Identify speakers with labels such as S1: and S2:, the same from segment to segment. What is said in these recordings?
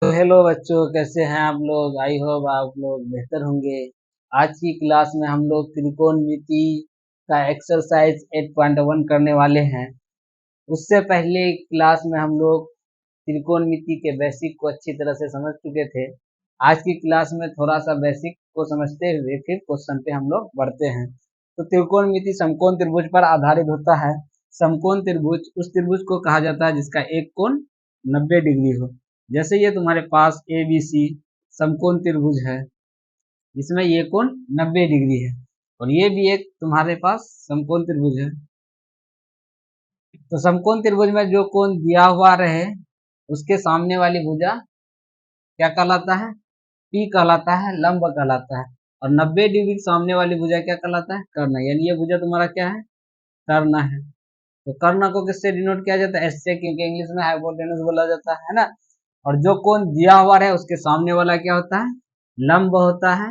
S1: तो हेलो बच्चों, कैसे हैं आप लोग। आई होप आप लोग बेहतर होंगे। आज की क्लास में हम लोग त्रिकोणमिति का एक्सरसाइज 8.1 करने वाले हैं। उससे पहले क्लास में हम लोग त्रिकोणमिति के बेसिक को अच्छी तरह से समझ चुके थे। आज की क्लास में थोड़ा सा बेसिक को समझते हुए फिर क्वेश्चन पे हम लोग बढ़ते हैं। तो त्रिकोणमिति समकोण त्रिभुज पर आधारित होता है। समकोण त्रिभुज उस त्रिभुज को कहा जाता है जिसका एक कोण 90 डिग्री हो। जैसे ये तुम्हारे पास ए बी सी समकोण त्रिभुज है, इसमें ये कोण 90 डिग्री है, और ये भी एक तुम्हारे पास समकोण त्रिभुज है। तो समकोण त्रिभुज में जो कोण दिया हुआ रहे उसके सामने वाली भुजा क्या कहलाता है? पी कहलाता है, लंब कहलाता है। और 90 डिग्री के सामने वाली भुजा क्या कहलाता है? कर्ण। यानी ये भुजा तुम्हारा क्या है? कर्ण है। तो कर्ण को किससे डिनोट किया जाता है? एस से, क्योंकि इंग्लिश में हाइपोटेनस बोला जाता है ना। और जो कोण दिया हुआ है उसके सामने वाला क्या होता है? लंब होता है।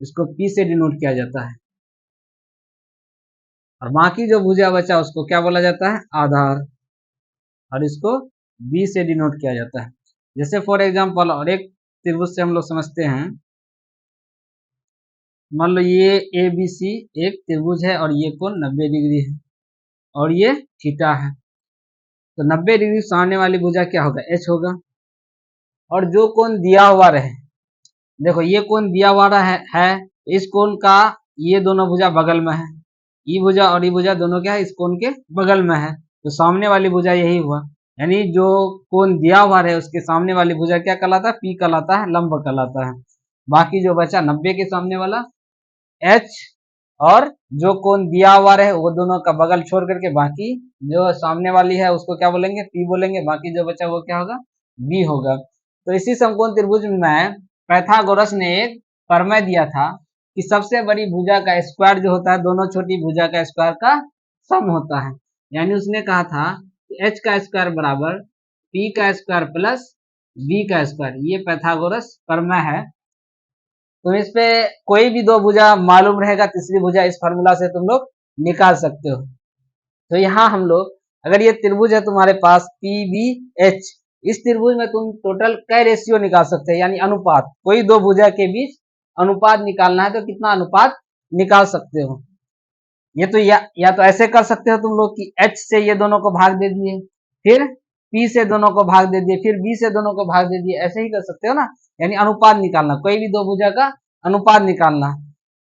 S1: इसको पी से डिनोट किया जाता है। और बाकी जो भुजा बचा उसको क्या बोला जाता है? आधार। और इसको बी से डिनोट किया जाता है। जैसे फॉर एग्जांपल और एक त्रिभुज से हम लोग समझते हैं। मान लो ये ए बी सी एक त्रिभुज है और ये कोण 90 डिग्री है और ये थीटा है। तो 90 डिग्री सामने वाली भुजा क्या होगा? एच होगा। और जो कोण दिया हुआ रहे, देखो ये कोण दिया हुआ है, इस कोण का ये दोनों भुजा बगल में है। ई भुजा और ई भुजा दोनों क्या है? इस कोण के बगल में है। तो सामने वाली भुजा यही हुआ। यानी जो कोण दिया हुआ है उसके सामने वाली भुजा क्या कहलाता है? पी कहलाता है, लंब कहलाता है। बाकी जो बचा 90 के सामने वाला एच, और जो कोण दिया हुआ रहे वो दोनों का बगल छोड़ करके बाकी जो सामने वाली है उसको क्या बोलेंगे? पी बोलेंगे। बाकी जो बचा वो क्या होगा? बी होगा। तो इसी समकोण त्रिभुज में पाइथागोरस ने एक प्रमेय दिया था कि सबसे बड़ी भुजा का स्क्वायर जो होता है दोनों छोटी भुजा का स्क्वायर का सम होता है। यानी उसने कहा था कि एच का स्क्वायर बराबर पी का स्क्वायर प्लस बी का स्क्वायर। ये पाइथागोरस प्रमेय है। तो इस पे कोई भी दो भुजा मालूम रहेगा, तीसरी भुजा इस फार्मूला से तुम लोग निकाल सकते हो। तो यहाँ हम लोग, अगर ये त्रिभुज है तुम्हारे पास पी बी एच, इस त्रिभुज में तुम टोटल कै रेशियो निकाल सकते हैं? यानी अनुपात। कोई दो भुजा के बीच अनुपात निकालना है तो कितना अनुपात निकाल सकते हो? ये तो या तो ऐसे कर सकते हो तुम लोग कि एच से ये दोनों को भाग दे दिए, फिर पी से दोनों को भाग दे दिए, फिर बी से दोनों को भाग दे दिए। ऐसे ही कर सकते हो ना। यानी अनुपात निकालना, कोई भी दो भुजा का अनुपात निकालना।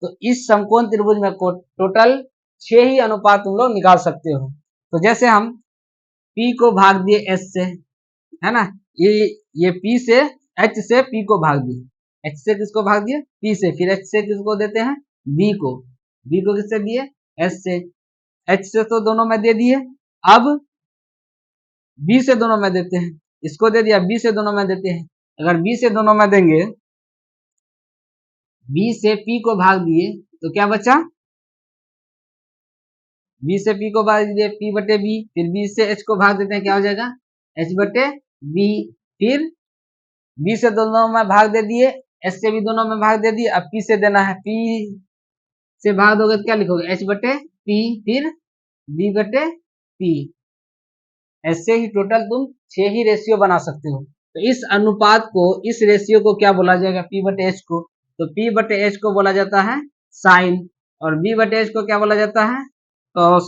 S1: तो इस समकोण त्रिभुज में टोटल 6 ही अनुपात तुम लोग निकाल सकते हो। तो जैसे हम पी को भाग दिए एस से, है ना। ये पी से एच से पी को भाग दिए। एच से किसको भाग दिए? पी से। फिर एच से किसको देते हैं? बी को। बी को किससे दिए? एस से। एच से तो दोनों में दे दिए। अब बी से दोनों में देते हैं। इसको दे दिया, बी से दोनों में देते हैं। अगर बी से दोनों में देंगे, बी से पी को भाग दिए तो क्या बचा? बी से पी को भाग दिए, पी बटे बी। फिर बी से एच को भाग देते हैं, क्या हो जाएगा? एच बटे बी। फिर बी से दोनों में भाग दे दिए, एच से भी दोनों में भाग दे दिए। अब पी से देना है, पी से भाग दोगे तो क्या लिखोगे? एच बटे पी, फिर बी बटे पी। ऐसे ही टोटल तुम 6 ही रेशियो बना सकते हो। तो इस अनुपात को, इस रेशियो को क्या बोला जाएगा? पी बटे एच को। तो पी बटे एच को बोला जाता है साइन, और बी बटे एच को क्या बोला जाता है? कॉस।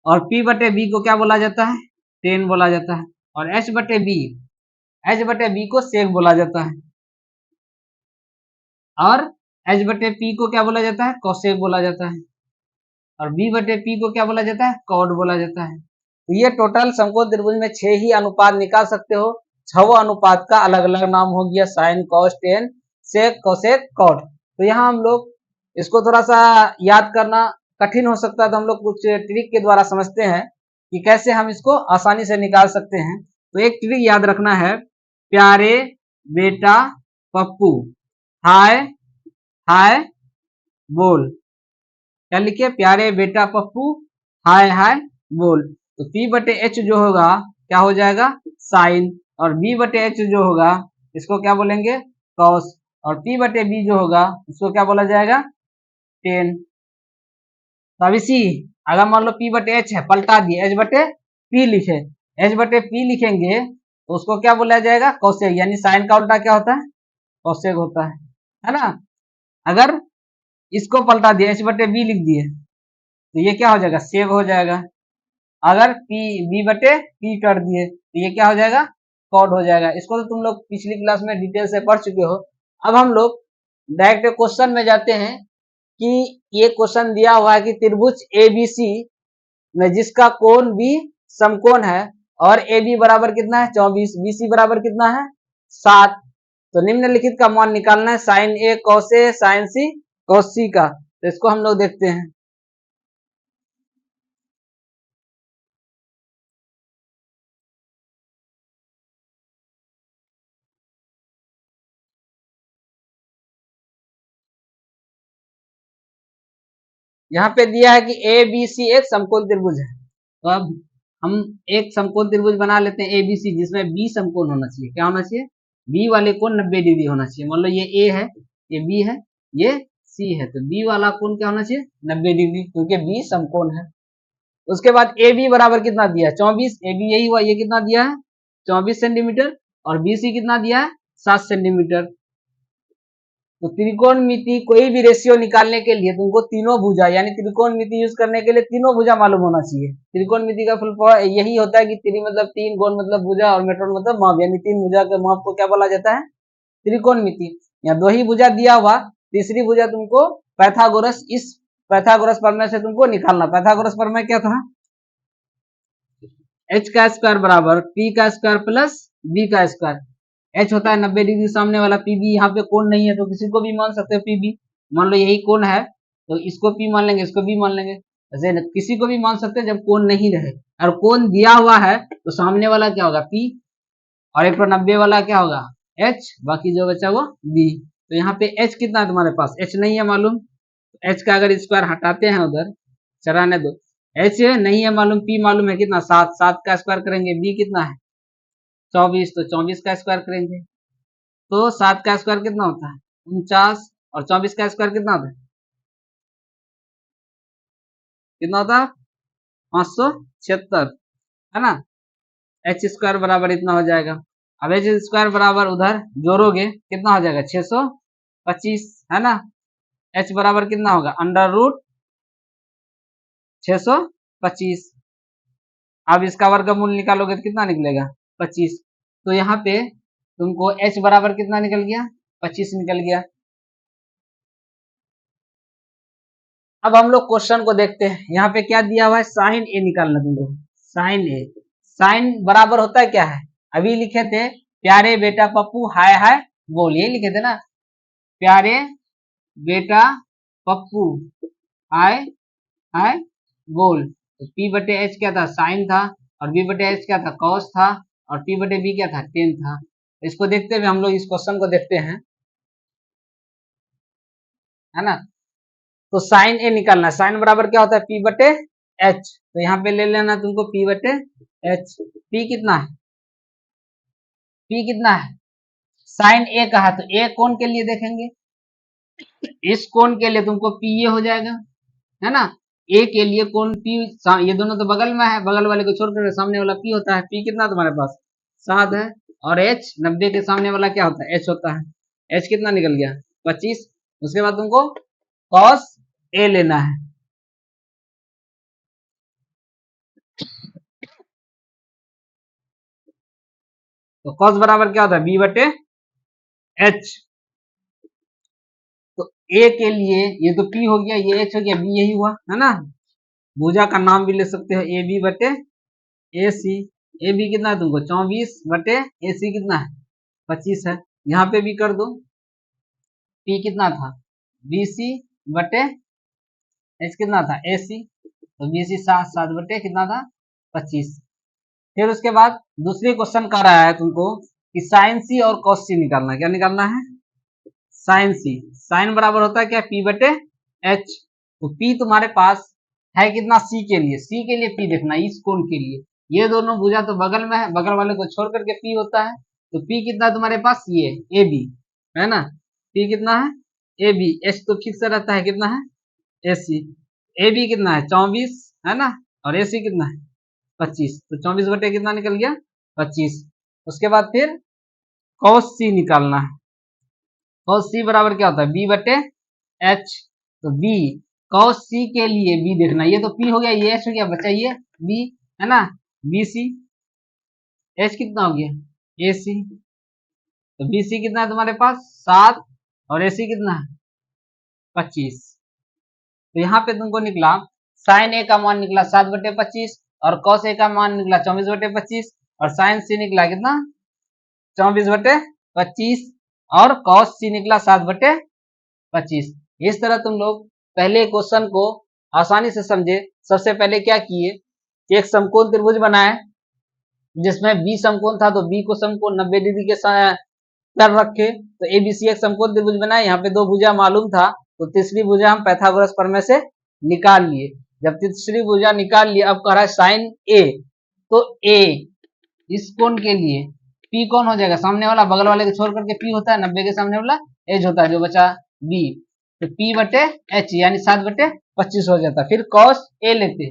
S1: और पी बटे बी को क्या बोला जाता है? टेन बोला जाता है। और एच बटे बी, एच बटे बी को सेक बोला जाता है। और एच बटे पी को क्या बोला जाता है? कॉसेक बोला जाता है। और बी बटे पी को क्या बोला जाता है? कॉड बोला जाता है। तो ये टोटल समकोण त्रिभुज में 6 ही अनुपात निकाल सकते हो। 6 अनुपात का अलग अलग नाम हो गया, साइन, कॉस, टेन, सेक, कोसेक, कॉट। तो यहाँ हम लोग इसको थोड़ा सा याद करना कठिन हो सकता है, तो हम लोग कुछ ट्रिक के द्वारा समझते हैं कि कैसे हम इसको आसानी से निकाल सकते हैं। तो एक ट्रिक याद रखना है, प्यारे बेटा पप्पू हाय हाय बोल। क्या लिखे? प्यारे बेटा पप्पू हाय हाय बोल। तो पी बटे एच जो होगा क्या हो जाएगा? साइन। और बी बटे एच जो होगा इसको क्या बोलेंगे? कॉस। और पी बटे बी जो होगा उसको क्या बोला जाएगा? टेन। तो अब इसी, अगर मान लो पी बटे एच है, पलटा दिए, एच बटे पी लिखे। एच बटे पी लिखेंगे तो उसको क्या बोला जाएगा, कोसेक, यानी साइन का उल्टा क्या होता है, कोसेक होता है ना। अगर इसको पलटा दिया, एच बटे बी लिख दिए, तो ये क्या हो जाएगा, सेक हो जाएगा। अगर पी बी बटे पी कर दिए तो ये क्या हो जाएगा, कॉड हो जाएगा। इसको तो तुम लोग पिछली क्लास में डिटेल से पढ़ चुके हो। अब हम लोग डायरेक्ट क्वेश्चन में जाते हैं कि ये क्वेश्चन दिया हुआ है कि त्रिभुज एबीसी में जिसका कोण बी समकोण है और ए बी बराबर कितना है 24, बी सी बराबर कितना है 7, तो निम्नलिखित का मान निकालना है sign A cos A sign C cos सी का। तो इसको हम लोग देखते हैं। यहाँ पे दिया है कि ए बी सी एक समकोण त्रिभुज है। तो अब हम एक समकोण त्रिभुज बना लेते हैं ए बी सी, जिसमें बी समकोण होना चाहिए। क्या होना चाहिए, बी वाले कोण 90 डिग्री होना चाहिए। मान लो ये ए है, ये बी है, ये सी है, तो बी वाला कोण क्या होना चाहिए 90 डिग्री, क्योंकि बी समकोण है। उसके बाद ए बी बराबर कितना दिया है 24, ए बी यही हुआ, ये कितना दिया है 24 सेंटीमीटर, और बी सी कितना दिया है 7 सेंटीमीटर। तो त्रिकोणमिति कोई भी रेशियो निकालने के लिए तुमको तीनों भुजा, यानी त्रिकोणमिति यूज करने के लिए तीनों भुजा मालूम होना चाहिए। त्रिकोणमिति का फुल फॉर्म यही होता है कि त्रि मतलब तीन, कोण मतलब भुजा, और मेट्रोन मतलब माप, यानी तीन भुजा के माप को क्या बोला जाता है, त्रिकोणमिति। यहाँ दो ही भुजा दिया हुआ, तीसरी भुजा तुमको पैथागोरस, इस पैथागोरस प्रमेय से तुमको निकालना। पैथागोरस प्रमेय क्या था, एच का स्क्वायर बराबर पी का स्क्वायर प्लस बी का स्क्वायर। एच होता है 90 डिग्री सामने वाला, पीबी यहाँ पे कोण नहीं है तो किसी को भी मान सकते हो पीबी। मान लो यही कोण है तो इसको पी मान लेंगे, इसको भी मान लेंगे, ऐसे किसी को भी मान सकते हैं जब कोण नहीं रहे। और कोण दिया हुआ है तो सामने वाला क्या होगा पी, और 190 वाला क्या होगा एच, बाकी जो बचा वो बी। तो यहाँ पे एच कितना है तुम्हारे पास, एच नहीं है मालूम, एच का अगर स्क्वायर हटाते हैं उधर, चराने दो, एच नहीं है मालूम, पी मालूम है कितना 7, 7 का स्क्वायर करेंगे, बी कितना है 24, तो 24 का स्क्वायर करेंगे, तो 7 का स्क्वायर कितना होता है 49, और 24 का स्क्वायर कितना होता है, कितना होता है 576, है ना। एच स्क्वायर बराबर इतना हो जाएगा। अब एच स्क्वायर बराबर उधर जोड़ोगे कितना हो जाएगा 625, है ना। एच बराबर कितना होगा अंडर रूट 625। अब इसका वर्गमूल निकालोगे तो कितना निकलेगा 25। तो यहाँ पे तुमको एच बराबर कितना निकल गया 25 निकल गया। अब हम लोग क्वेश्चन को देखते हैं। यहाँ पे क्या दिया हुआ है, साइन ए निकालना तुमको। साइन ए, साइन बराबर होता है क्या है, अभी लिखे थे प्यारे बेटा पप्पू हाय हाय बोल, ये लिखे थे ना, प्यारे बेटा पप्पू हाय हाय बोल। तो पी बटे एच क्या था साइन था, और बी बटे एच क्या था कॉस था, और टी बटे बी क्या था टेन था। इसको देखते हुए हम लोग इस क्वेश्चन को देखते हैं, है ना। तो साइन ए निकालना है, साइन बराबर क्या होता है पी बटे एच, तो यहाँ पे ले लेना तुमको पी बटे एच। पी कितना है, पी कितना है साइन ए कहा, तो ए कोण के लिए देखेंगे, इस कोण के लिए तुमको पी ये हो जाएगा, है ना। ए के लिए कोण पी, ये दोनों तो बगल में है, बगल वाले को छोड़कर सामने वाला पी होता है। पी कितना तुम्हारे पास 7 है, और एच 90 के सामने वाला क्या होता है एच होता है। एच कितना निकल गया 25। उसके बाद तुमको कॉस ए लेना है, तो कॉस बराबर क्या होता है बी बटे एच। तो ए के लिए ये तो पी हो गया, ये एच हो गया, बी यही हुआ, है ना। भुजा का नाम भी ले सकते हो ए बी बटे ए सी। ए बी कितना है तुमको 24 बटे ए सी कितना है 25 है। यहाँ पे भी कर दो, पी कितना था बी सी बटे एच कितना था ए सी, तो बी सी 7, 7 बटे कितना था 25। फिर उसके बाद दूसरे क्वेश्चन कर रहा है तुमको कि साइन सी और कॉस सी निकालना है। क्या निकालना है साइन सी। साइन बराबर होता है क्या पी बटे एच, तो पी तुम्हारे पास है कितना सी के लिए, सी के लिए पी देखना इस कोण के लिए, ये दोनों भुजा तो बगल में है, बगल वाले को छोड़ करके पी होता है। तो पी कितना तुम्हारे पास ये ए बी, है ना। पी कितना है ए बी, एच तो फिक्स रहता है कितना है ए सी। ए बी कितना है 24, है ना, और ए सी कितना है 25, तो 24 बटे कितना निकल गया 25। उसके बाद फिर cos c निकालना है। cos c बराबर क्या होता है b बटे h। तो b cos c के लिए b देखना, ये तो p हो गया, ये h हो गया, बचा ये b है ना, bc। h कितना हो गया ac, तो bc कितना है तुम्हारे पास 7 और ac कितना है 25। तो यहाँ पे तुमको निकला साइन ए का मान निकला 7 बटे 25 और cos ए का मान निकला 24 बटे 25 और साइन सी निकला कितना 24 बटे 25 और cos सी निकला 7 बटे 25। इस तरह तुम लोग पहले क्वेश्चन को आसानी से समझे। सबसे पहले क्या किए, एक समकोण त्रिभुज बनाए जिसमें बी समकोण था, तो बी को समकोण 90 डिग्री के कर रखे। तो एबीसी एक समकोण त्रिभुज बनाए, यहाँ पे दो भुजा मालूम था, तो तीसरी भुजा हम पाइथागोरस प्रमेय से निकाल लिए। जब तीसरी भुजा निकाल लिए, अब कह रहा है साइन ए, तो ए इस कोण के लिए पी कौन हो जाएगा, सामने वाला, बगल वाले को छोड़ करके पी होता है, 90 के सामने वाला एच होता है, जो बचा बी, तो पी बटे एच यानी 7 बटे 25 हो जाता। फिर cos ए लेते,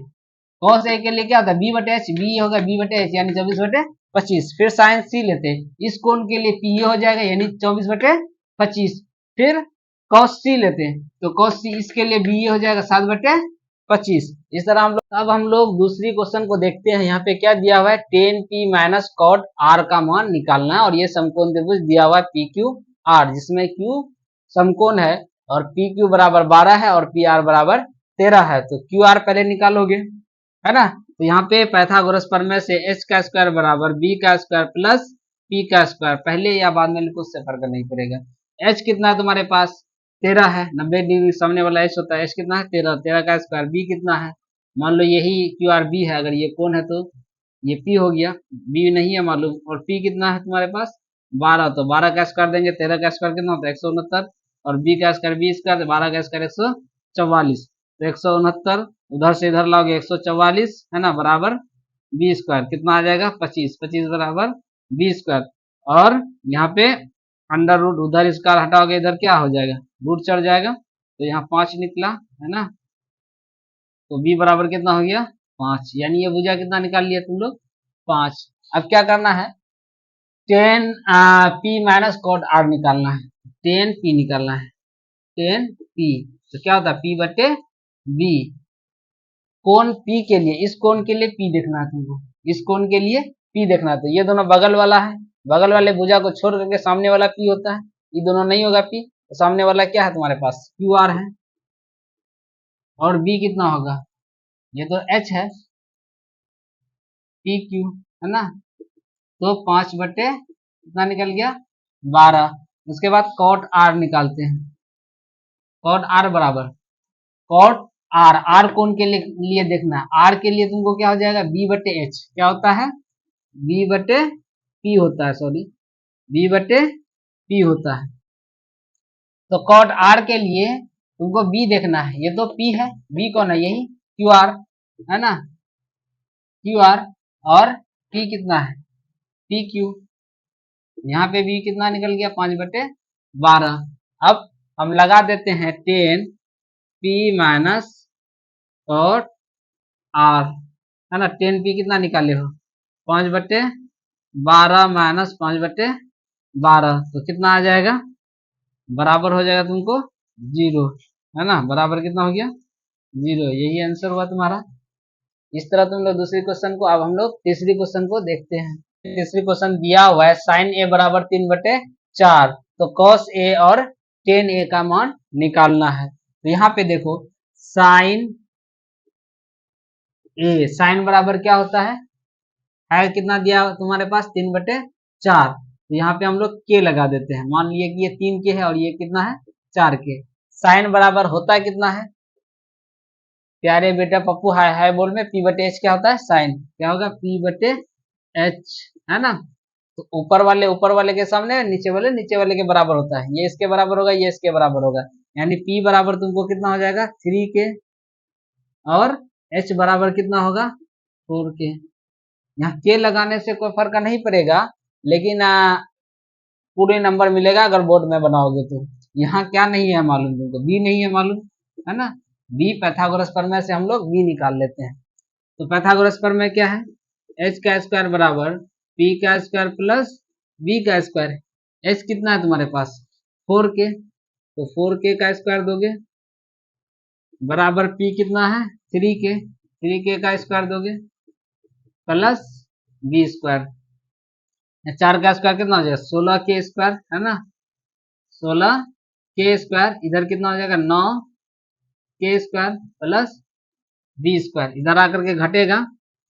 S1: cos ए के लिए क्या होता है बी बटे एच, बी होगा बी बटे एच यानी 24 बटे 25। फिर साइन सी लेते, इस कोण के लिए पी हो जाएगा यानी 24 बटे 25। फिर cos सी लेते, तो cos सी इसके लिए बी हो जाएगा 7 बटे 25। इस तरह हम लोग, अब हम लोग दूसरी क्वेश्चन को देखते हैं। यहाँ पे क्या दिया हुआ है, tan p minus cot r का मान निकालना है, और ये समकोण त्रिभुज दिया हुआ है पी क्यू आर, जिसमें q समकोण है और पी क्यू बराबर 12 है और पी आर बराबर 13 है। तो क्यू आर पहले निकालोगे है ना। तो यहाँ पे पाइथागोरस प्रमेय से h का स्क्वायर बराबर b का स्क्वायर प्लस p का स्क्वायर, पहले या बाद में लिखो उससे फर्क नहीं पड़ेगा। h कितना है तुम्हारे पास 13 है, 90 डिग्री सामने वाला h होता है, h कितना है 13, 13 का स्क्वायर, b कितना है, मान लो यही क्यू आर बी है, अगर ये कौन है तो ये p हो गया, b नहीं है मालूम, और p कितना है तुम्हारे पास 12, तो 12 का स्क्वायर देंगे, 13 का स्क्वायर कितना होता है 169, और b का स्क्वायर 20 का, 12 का स्क्वायर 144, तो 169 उधर से इधर लाओगे 144 है ना, बराबर बी स्क्वायर कितना आ जाएगा 25, 25 बराबर बी स्क्वायर। और यहाँ पे अंडर रूट उधर स्क्वायर हटाओगे, इधर क्या हो जाएगा रूट चढ़ जाएगा, तो यहाँ 5 निकला है ना, तो b बराबर कितना हो गया 5, यानी ये भुजा कितना निकाल लिया तुम लोग 5। अब क्या करना है, tan p minus cot R निकालना है, tan p निकालना है, tan p, तो क्या होता है p बटे b, कोण P के लिए, इस कोण के लिए P देखना है तुमको, इस कोण के लिए P देखना है। तो ये दोनों बगल वाला है, बगल वाले भुजा को छोड़ करके सामने वाला P होता है, ये दोनों नहीं होगा P, तो सामने वाला क्या है तुम्हारे पास QR है, और B कितना होगा, ये तो H है, PQ है ना, तो 5 बटे कितना निकल गया 12। उसके बाद cot R निकालते हैं, cot R बराबर cot आर, आर कोण के लिए देखना है, आर के लिए तुमको क्या हो जाएगा बी बटे एच, क्या होता है बी बटे पी होता है, सॉरी बी बटे पी होता है। तो कॉट आर के लिए तुमको बी देखना है, ये तो पी है, बी कौन है यही क्यू आर है ना, क्यू आर, और पी कितना है पी क्यू, यहाँ पे बी कितना निकल गया 5 बटे 12। अब हम लगा देते हैं 10 पी माइनस कॉट आर है ना, 10 पी कितना निकाले हो 5 बटे 12 माइनस 5 बटे 12, तो कितना आ जाएगा बराबर हो जाएगा तुमको 0 है ना, बराबर कितना हो गया 0, यही आंसर हुआ तुम्हारा। इस तरह तुम लोग दूसरी क्वेश्चन को, अब हम लोग तीसरी क्वेश्चन को देखते हैं। तीसरी क्वेश्चन दिया हुआ है साइन ए बराबर 3 बटे 4, तो कॉस ए और टेन ए का मान निकालना है। तो यहाँ पे देखो साइन ए, साइन बराबर क्या होता है कितना दिया तुम्हारे पास 3 बटे 4, तो यहाँ पे हम लोग के लगा देते हैं, मान लिए कि ये 3 के है और ये कितना है 4 के। साइन बराबर होता है कितना है प्यारे बेटा पप्पू, हाय बोल में, पी बटे एच क्या होता है साइन, क्या होगा पी बटे एच है ना, तो ऊपर वाले के सामने नीचे वाले के बराबर होता है, ये इसके बराबर होगा, ये इसके बराबर होगा, यानी पी बराबर तुमको कितना हो जाएगा 3 के, और एच बराबर कितना होगा 4 के। यहाँ के लगाने से कोई फर्क नहीं पड़ेगा, लेकिन पूरे नंबर मिलेगा अगर बोर्ड में बनाओगे तो। यहाँ क्या नहीं है मालूम तुमको, बी नहीं है मालूम है ना, बी पाइथागोरस प्रमेय से हम लोग बी निकाल लेते हैं। तो पाइथागोरस प्रमेय क्या है, एच का स्क्वायर बराबर पी का स्क्वायर प्लस बी का स्क्वायर। एच कितना है तुम्हारे पास 4k, तो 4k का स्क्वायर दोगे बराबर पी कितना है 3k, 3k का स्क्वायर दोगे प्लस बी स्क्वायर। 4 का स्क्वायर कितना हो जाएगा 16k स्क्वायर है ना, 16k स्क्वायर। इधर कितना हो जाएगा 9k square plus B square. इधर आकर के घटेगा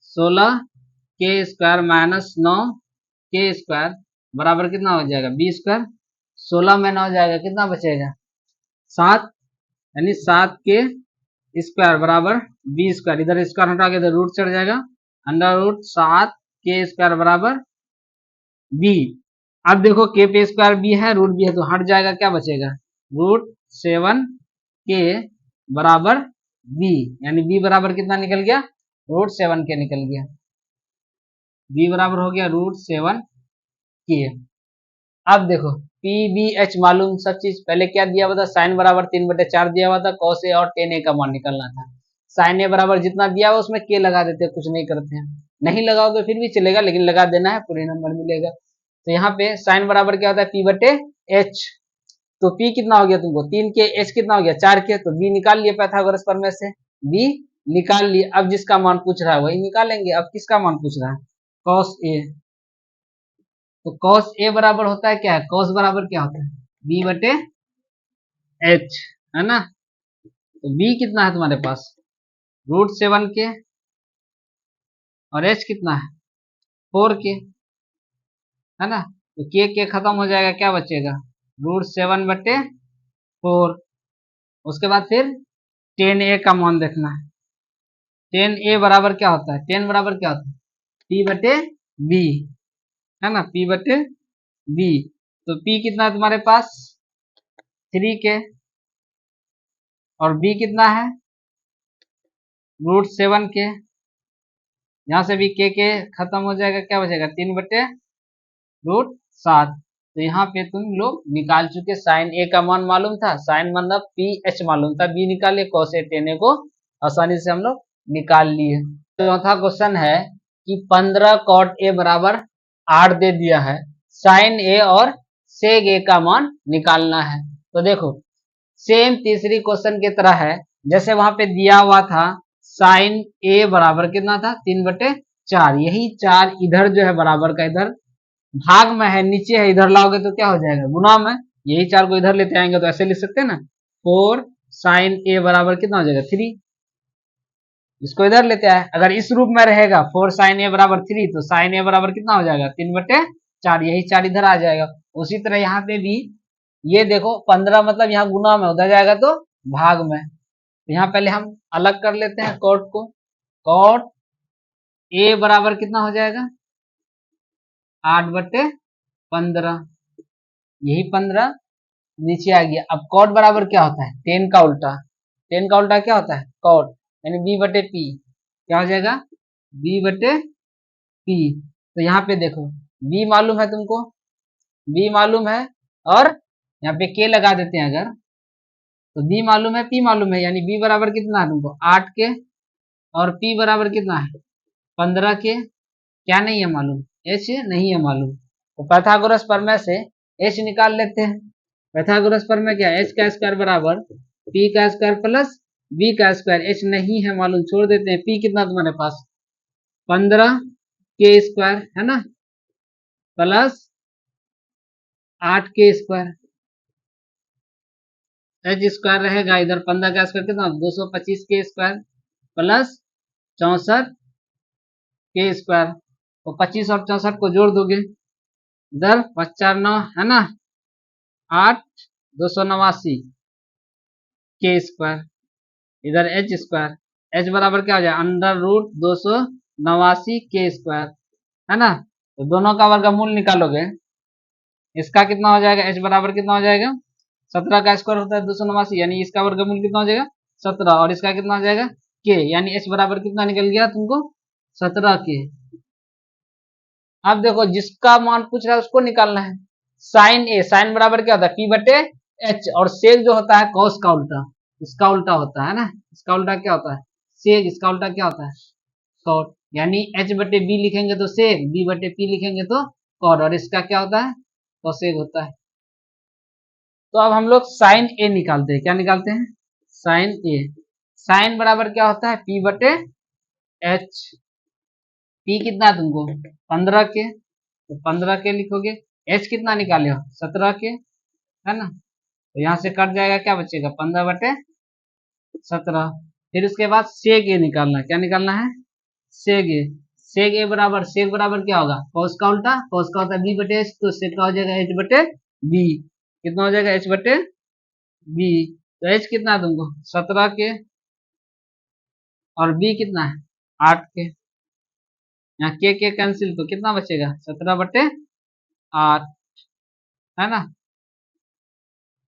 S1: 16k square minus 9k square बराबर कितना हो जाएगा बी स्क्वायर। 16 में 9 हो जाएगा कितना बचेगा 7, यानी 7k स्क्वायर बराबर बी स्क्वायर। इधर स्क्वायर हटा के इधर रूट चढ़ जाएगा, अंडर रूट 7k स्क्वायर बराबर बी। अब देखो के पे स्क्वायर बी है, रूट बी है, तो हट जाएगा, क्या बचेगा रूट 7k बराबर बी, यानी बी बराबर कितना निकल गया रूट 7k निकल गया। बी बराबर हो गया रूट 7k। अब देखो पी बी एच मालूम सब चीज। पहले क्या दिया हुआ था साइन बराबर 3/4 दिया हुआ था, कॉस ए और टेन ए का मान निकलना था। साइन ए बराबर जितना दिया हुआ उसमें के लगा देते, कुछ नहीं करते हैं, नहीं लगाओगे फिर भी चलेगा लेकिन लगा देना है, पूरे नंबर मिलेगा। तो यहाँ पे साइन बराबर क्या होता है p/h, तो p कितना हो गया तुमको 3k, h कितना हो गया 4k, तो b निकाल लिए पाइथागोरस प्रमेय से, b निकाल लिए। अब जिसका मान पूछ रहा है वही निकालेंगे। अब किसका मान पूछ रहा है cos a, तो cos a बराबर होता है क्या है, cos बराबर क्या होता है b/h है ना। तो b कितना है तुम्हारे पास रूट 7k और h कितना है 4k है ना। तो के खत्म हो जाएगा, क्या बचेगा रूट 7/4। उसके बाद फिर 10a का मान देखना है। 10a बराबर क्या होता है, 10 बराबर क्या होता है p/b है ना, p/b। तो p कितना है तुम्हारे पास 3k और b कितना है रूट 7k। यहां से भी के खत्म हो जाएगा, क्या बचेगा 3/√7। तो यहाँ पे तुम लोग निकाल चुके, साइन ए का मान मालूम था, साइन मतलब पी एच मालूम था, बी निकाले, कॉस ए टेन ए को आसानी से हम लोग निकाल लिए। तो चौथा क्वेश्चन है कि 15 कॉट ए बराबर 8 दे दिया है, साइन ए और सेग ए का मान निकालना है। तो देखो सेम तीसरी क्वेश्चन की तरह है, जैसे वहां पे दिया हुआ था साइन ए बराबर कितना था 3/4, यही 4 इधर जो है बराबर का इधर भाग में है, नीचे है, इधर लाओगे तो क्या हो जाएगा गुना में, यही 4 को इधर लेते आएंगे तो ऐसे लिख सकते हैं ना 4 साइन ए बराबर कितना हो जाएगा 3। इसको इधर लेते आए, अगर इस रूप में रहेगा 4 साइन ए बराबर 3, तो साइन ए बराबर कितना हो जाएगा 3/4, यही 4 इधर आ जाएगा। उसी तरह यहाँ पे भी ये देखो 15 मतलब यहाँ गुना में, उधर जाएगा तो भाग में। तो यहाँ पहले हम अलग कर लेते हैं कॉट को, कॉट ए बराबर कितना हो जाएगा 8/15, यही 15 नीचे आ गया। अब कॉट बराबर क्या होता है 10 का उल्टा, 10 का उल्टा क्या होता है कॉट, यानी b/p, क्या हो जाएगा b/p। तो यहाँ पे देखो b मालूम है तुमको, b मालूम है और यहाँ पे k लगा देते हैं अगर, तो b मालूम है p मालूम है, यानी b बराबर कितना है तुमको 8k और p बराबर कितना है 15k। क्या नहीं है मालूम h नहीं है मालूम, तो पाइथागोरस प्रमेय से h निकाल लेते हैं। पाइथागोरस प्रमेय क्या है h का स्क्वायर बराबर p का स्क्वायर प्लस b का स्क्वायर, h नहीं है मालूम छोड़ देते हैं। p कितना तुम्हारे पास 15k स्क्वायर है ना plus 8k square, H square रहेगा इधर 15 का स्क्वायर कितना 225k square plus 64k square. तो 25 और 64 को जोड़ दोगे, इधर 5×4=9 है ना 8, 289 के स्क्वायर, इधर एच स्क्वायर, एच बराबर क्या हो जाए √289 के स्क्वायर है ना। तो दोनों का वर्गमूल निकालोगे, इसका कितना हो जाएगा एच बराबर कितना हो जाएगा 17 का स्क्वायर होता है 289, यानी इसका वर्गमूल कितना हो जाएगा 17, और इसका कितना हो जाएगा के, यानी एच बराबर कितना निकल गया तुमको 17k। अब देखो जिसका मान पूछ रहा है उसको निकालना है। साइन ए, साइन बराबर क्या होता है p/h, और सेक जो होता है कॉस का उल्टा, इसका उल्टा होता है ना, इसका उल्टा क्या होता है सेक, इसका उल्टा क्या होता है कॉट, यानी h बटे b लिखेंगे तो सेक, b बटे p लिखेंगे तो कॉड, और इसका क्या होता है, कोसेक होता है। तो अब हम लोग साइन ए निकालते हैं। क्या निकालते हैं, साइन ए। साइन बराबर क्या होता है, p बटे h। p कितना है तुमको, 15 के, तो 15 के लिखोगे। h कितना निकाले हो, 17 के, है ना। तो यहाँ से कट जाएगा, क्या बचेगा, 15 बटे 17। फिर उसके बाद सेक ए निकालना है। क्या निकालना है, सेक ए। सेक ए बराबर, सेक बराबर क्या होगा, कॉस का उल्टा, कॉस का होता है बी बटे एच, तो सेक का हो जाएगा एच बटे बी। कितना हो जाएगा, एच बटे बी। तो एच कितना है तुमको, 17 के, और बी कितना है, 8 के। यहाँ के कैंसिल, तो कितना बचेगा, 17 बटे 8, है ना।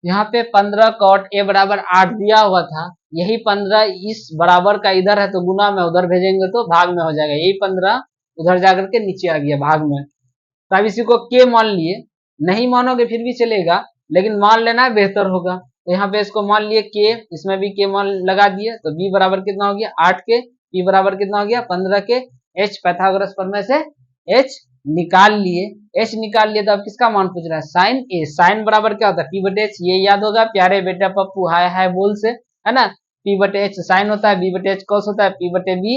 S1: यहाँ पे 15 कॉट ए बराबर 8 दिया हुआ था, यही 15 इस बराबर का इधर है तो गुना में उधर भेजेंगे तो भाग में हो जाएगा, यही 15 उधर जाकर के नीचे आ गया भाग में। तो अब इसी को के मान लिए, नहीं मानोगे फिर भी चलेगा, लेकिन मान लेना बेहतर होगा। तो यहाँ पे इसको मान लिए के, इसमें भी के मान लगा दिए, तो बी बराबर कितना हो गया, 8 के, पी बराबर कितना हो गया, 15 के। एच पैथागोरस प्रमेय से एच निकाल लिए, एच निकाल लिए, तो अब किसका मान पूछ रहा है, साइन ए। साइन बराबर क्या होता है, पी बटे एच, ये याद होगा प्यारे बेटा पप्पू, हाय हाय बोल से, है ना। पी बटे एच साइन होता है, बी बटे एच कॉस होता है, पी बटे बी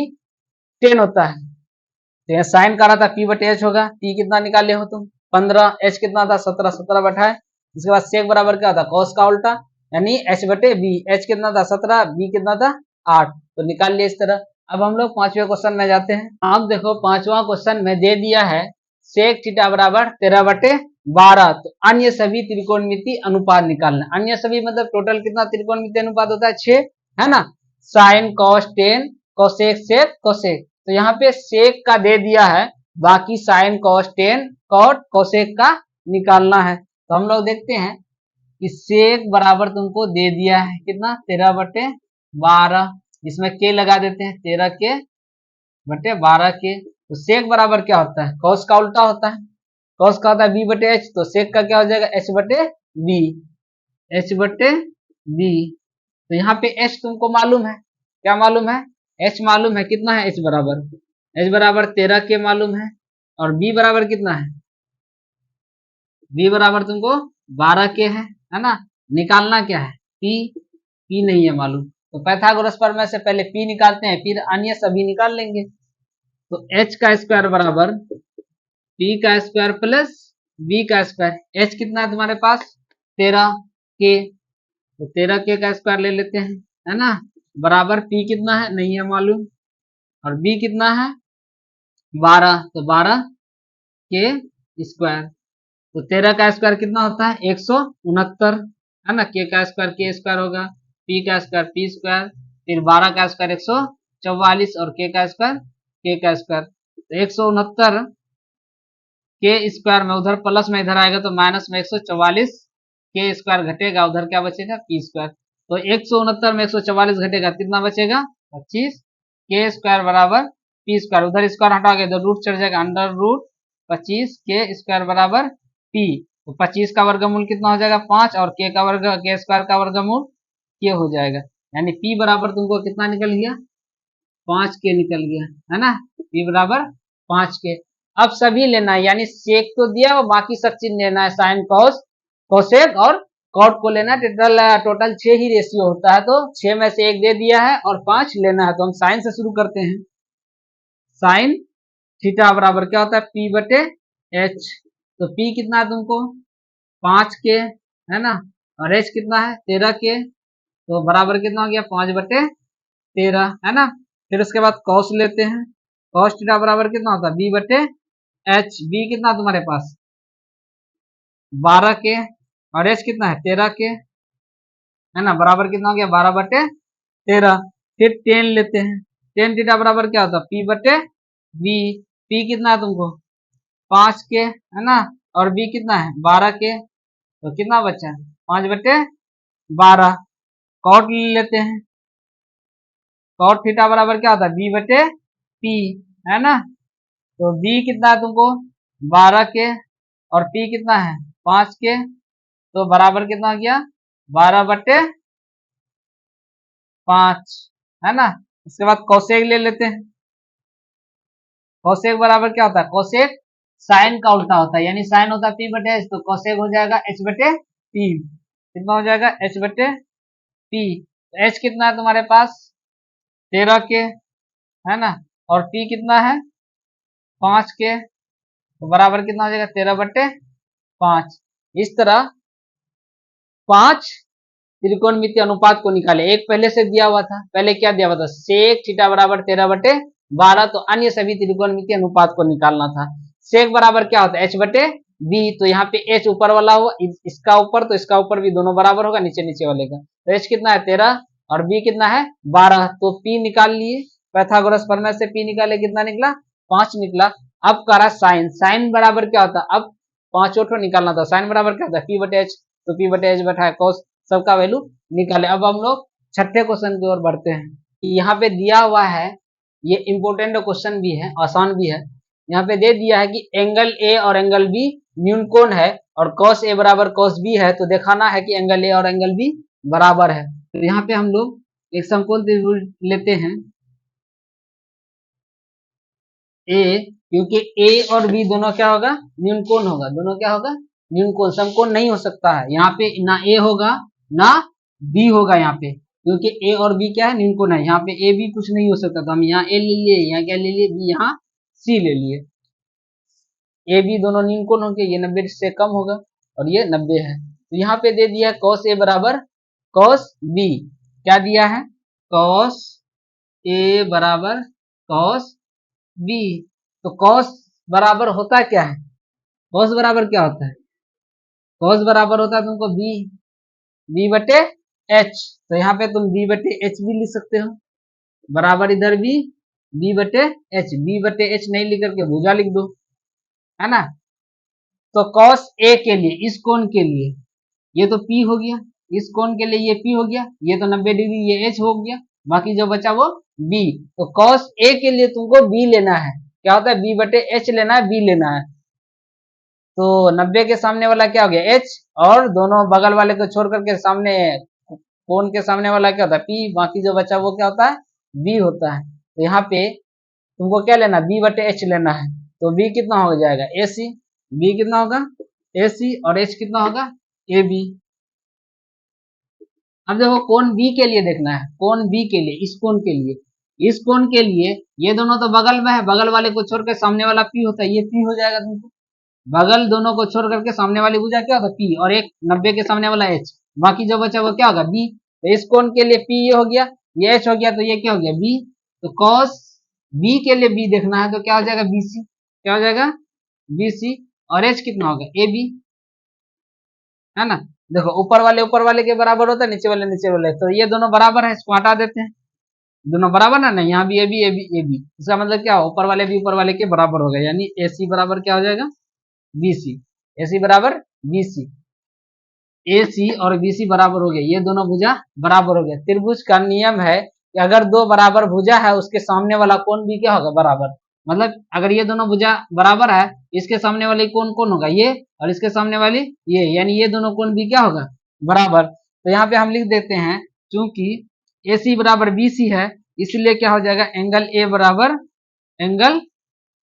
S1: टेन होता है। तो यहाँ साइन का रहा था पी बटे एच होगा, पी कितना निकाले हो तुम, 15, एच कितना था 17, 17 बैठाए। उसके बाद सेक बराबर क्या होता है, कॉस का उल्टा, यानी एच बटे बी। एच कितना था 17, बी कितना था 8, तो निकाल लिया इस तरह। अब हम लोग पांचवें क्वेश्चन में जाते हैं। आप देखो पांचवा क्वेश्चन में दे दिया है सेक थीटा बराबर 13 बटे 12, तो अन्य सभी त्रिकोणमिति अनुपात निकालना। अन्य सभी मतलब टोटल कितना त्रिकोणमिति अनुपात होता है, 6, है ना। Sine cos tan cosec sec cosec, तो यहाँ पे सेक का दे दिया है, बाकी sine cos tan cot cosec का निकालना है। तो हम लोग देखते हैं कि सेक बराबर तुमको दे दिया है कितना, 13 बटे 12, इसमें के लगा देते हैं, 13 के बटे 12 के। तो सेक बराबर क्या होता है, कॉस का उल्टा होता है, कॉस का होता है बी बटे एच, तो सेक का क्या हो जाएगा, एच बटे बी, एच बटे बी। तो यहाँ पे एच तुमको मालूम है, क्या मालूम है, एच मालूम है, कितना है एच बराबर, एच बराबर 13 के मालूम है, और बी बराबर कितना है, बी बराबर तुमको 12 के है ना। निकालना क्या है, पी, पी नहीं है मालूम, तो पैथागोरस प्रमेय से पहले पी निकालते हैं, फिर अन्य सभी निकाल लेंगे। तो एच का स्क्वायर बराबर पी का स्क्वायर प्लस बी का स्क्वायर। एच कितना है तुम्हारे पास, 13 के, तो 13 के का स्क्वायर ले लेते हैं, है ना। बराबर पी कितना है, नहीं है मालूम, और बी कितना है 12, तो 12 के स्क्वायर। तो 13 का स्क्वायर कितना होता है, 169, है ना। के स्क्वायर के स्क्वायर होगा, पी का स्क्वायर पी स्क्वायर, फिर 12 का स्क्वायर 144, और के का स्क्वायर। तो 169 के स्क्वायर में उधर प्लस में इधर आएगा तो माइनस में 144, के स्क्वायर घटेगा, उधर क्या बचेगा, पी स्क्वायर। तो 169 में 144 घटेगा, कितना बचेगा 25, के स्क्वायर बराबर पी स्क्वायर, उधर स्क्वायर हटा के इधर रूट चढ़ जाएगा, अंडर रूट 25 के स्क्वायर बराबर पी। तो 25 का वर्गमूल कितना हो जाएगा 5, और के स्क्वायर का वर्गमूल के हो जाएगा, यानी पी बराबर तुमको कितना निकल गया, 5 के निकल गया, है ना। पी बराबर 5 के। अब सभी लेना है, यानी सेक तो दिया और बाकी सब चीज लेना है, साइन कॉस कोसेक और कॉट को लेना है। टोटल 6 ही रेशियो होता है, तो 6 में से 1 दे दिया है और 5 लेना है। तो हम साइन से शुरू करते हैं। साइन थीटा बराबर क्या होता है, पी बटे एच। तो पी कितना है तुमको 5 के, है ना, और एच कितना है 13 के, तो बराबर कितना हो गया 5 बटे 13, है ना। फिर उसके बाद कॉस लेते हैं, कॉस थीटा बराबर कितना होता है बी बटे एच। बी कितना तुम्हारे पास 12 के, और एच कितना है 13 के, है ना, बराबर कितना हो गया 12 बटे 13। फिर 10 लेते हैं, 10 थीटा बराबर क्या होता है पी बटे बी। पी कितना है तुमको 5 के, है ना, और बी कितना है 12 के, तो कितना बचा 5 बटे 12। कॉट ले लेते हैं, कॉट थीटा बराबर क्या होता है बी बटे पी, है ना। तो बी कितना है तुमको 12 के, और पी कितना है 5 के, तो बराबर कितना हो गया 12 बटे 5, है ना। उसके बाद कोसेक ले लेते हैं, कोसेक बराबर क्या होता है, कोसेक साइन का उल्टा होता है, यानी साइन होता है पी बटे एच, तो कोसेक हो जाएगा एच बटे पी। कितना हो जाएगा, एच बटे पी। एच कितना है तुम्हारे पास, 13 के, है ना, और पी कितना है 5 के, तो बराबर कितना हो जाएगा 13/5। इस तरह 5 त्रिकोणमितीय अनुपात को निकाले। एक पहले से दिया हुआ था, पहले क्या दिया हुआ था, सेक थीटा बराबर 13/12, तो अन्य सभी त्रिकोणमितीय अनुपात को निकालना था। सेक बराबर क्या होता है, एच बटे बी, तो यहाँ पे एच ऊपर वाला हुआ, इसका ऊपर तो इसका ऊपर भी दोनों बराबर होगा, नीचे नीचे वाले का, तो एच कितना है 13 और बी कितना है 12, तो पी निकाल लिए, पैथागोरस प्रमेय से पी निकाले, कितना निकला 5 निकला। अब करा साइन, साइन बराबर क्या होता है, अब पांचों ठो निकालना था, साइन बराबर क्या होता है पी बटे एच, तो पी बटे एच बैठा है कॉस, सबका वैल्यू निकाले। अब हम लोग छठे क्वेश्चन की ओर बढ़ते हैं। यहाँ पे दिया हुआ है, ये इंपोर्टेंट क्वेश्चन भी है, आसान भी है। यहाँ पे दे दिया है कि एंगल ए और एंगल बी न्यून कोण है और cos ए बराबर cos बी है, तो दिखाना है कि एंगल ए और एंगल बी बराबर है। तो यहाँ पे हम लोग एक समकोण त्रिभुज लेते हैं ए, क्योंकि ए और बी दोनों क्या होगा, न्यून कोण होगा, दोनों क्या होगा, न्यून कोण, समकोण नहीं हो सकता है। यहाँ पे ना ए होगा ना बी होगा यहाँ पे, क्योंकि ए और बी क्या है, न्यून कोण है। यहाँ पे ए बी कुछ नहीं हो सकता, तो हम यहाँ ए ले लिए, यहाँ क्या ले लिए, बी, यहाँ सी ले लिए। ए बी दोनों न्यून कोण होंगे, ये 90 से कम होगा और ये 90 है। तो यहाँ पे दे दिया cos ए बराबर cos बी, क्या दिया है, cos ए बराबर cos बी। तो cos बराबर होता क्या है, cos बराबर क्या होता है, cos बराबर होता है तुमको बी, बी बटे एच, तो यहाँ पे तुम बी बटे एच भी लिख सकते हो, बराबर इधर भी बी बटे एच, बी बटे एच नहीं लिख करके भुजा लिख दो, है ना। तो cos ए के लिए, इस कोण के लिए, ये तो P हो गया, इस कोण के लिए ये P हो गया, ये तो 90 डिग्री, ये H हो गया, बाकी जो बचा वो B। तो cos A के लिए तुमको B लेना है, क्या होता है B बटे H लेना है, B लेना है। तो 90 के सामने वाला क्या हो गया H, और दोनों बगल वाले को छोड़ करके सामने कोण के सामने वाला क्या होता है P, बाकी जो बचा वो क्या होता है B होता है। तो यहाँ पे तुमको क्या लेना, B बटे H लेना है, तो B कितना हो जाएगा AC, B कितना होगा AC, और H कितना होगा AB। अब देखो कोण बी के लिए देखना है, कोण बी के लिए, इस कोण के लिए, इस कोण के लिए ये दोनों तो बगल में है, बगल वाले को छोड़ के सामने वाला पी होता है, ये पी हो जाएगा तुमको, बगल दोनों को छोड़ करके सामने वाली भुजा क्या होगा पी, और एक 90 के सामने वाला एच, बाकी जो बचा वो क्या होगा बी। तो इस कोण के लिए पी ये हो गया, ये एच हो गया, तो ये क्या हो गया बी। तो कॉस बी के लिए बी देखना है, तो क्या हो जाएगा बीसी, क्या हो जाएगा बीसी, और एच कितना होगा ए बी, है ना। देखो ऊपर वाले के बराबर होता है, नीचे वाले, तो ये दोनों बराबर है, इसको हटा देते हैं, दोनों बराबर ना, नहीं यहाँ भी A B A B A B, इसका मतलब क्या, ऊपर वाले भी ऊपर वाले के बराबर हो गए, यानी ए सी बराबर क्या हो जाएगा बीसी, ए सी बराबर बीसी, ए सी और बीसी बराबर हो गए, ये दोनों भुजा बराबर हो गए। त्रिभुज का नियम है कि अगर दो बराबर भुजा है उसके सामने वाला कोण भी क्या होगा बराबर, मतलब अगर ये दोनों भुजा बराबर है, इसके सामने वाली कोण कौन होगा ये, और इसके सामने वाली ये, यानी ये दोनों कोण भी क्या होगा बराबर। तो यहाँ पे हम लिख देते हैं, चूंकि ए सी बराबर बी सी है, इसलिए क्या हो जाएगा एंगल ए बराबर एंगल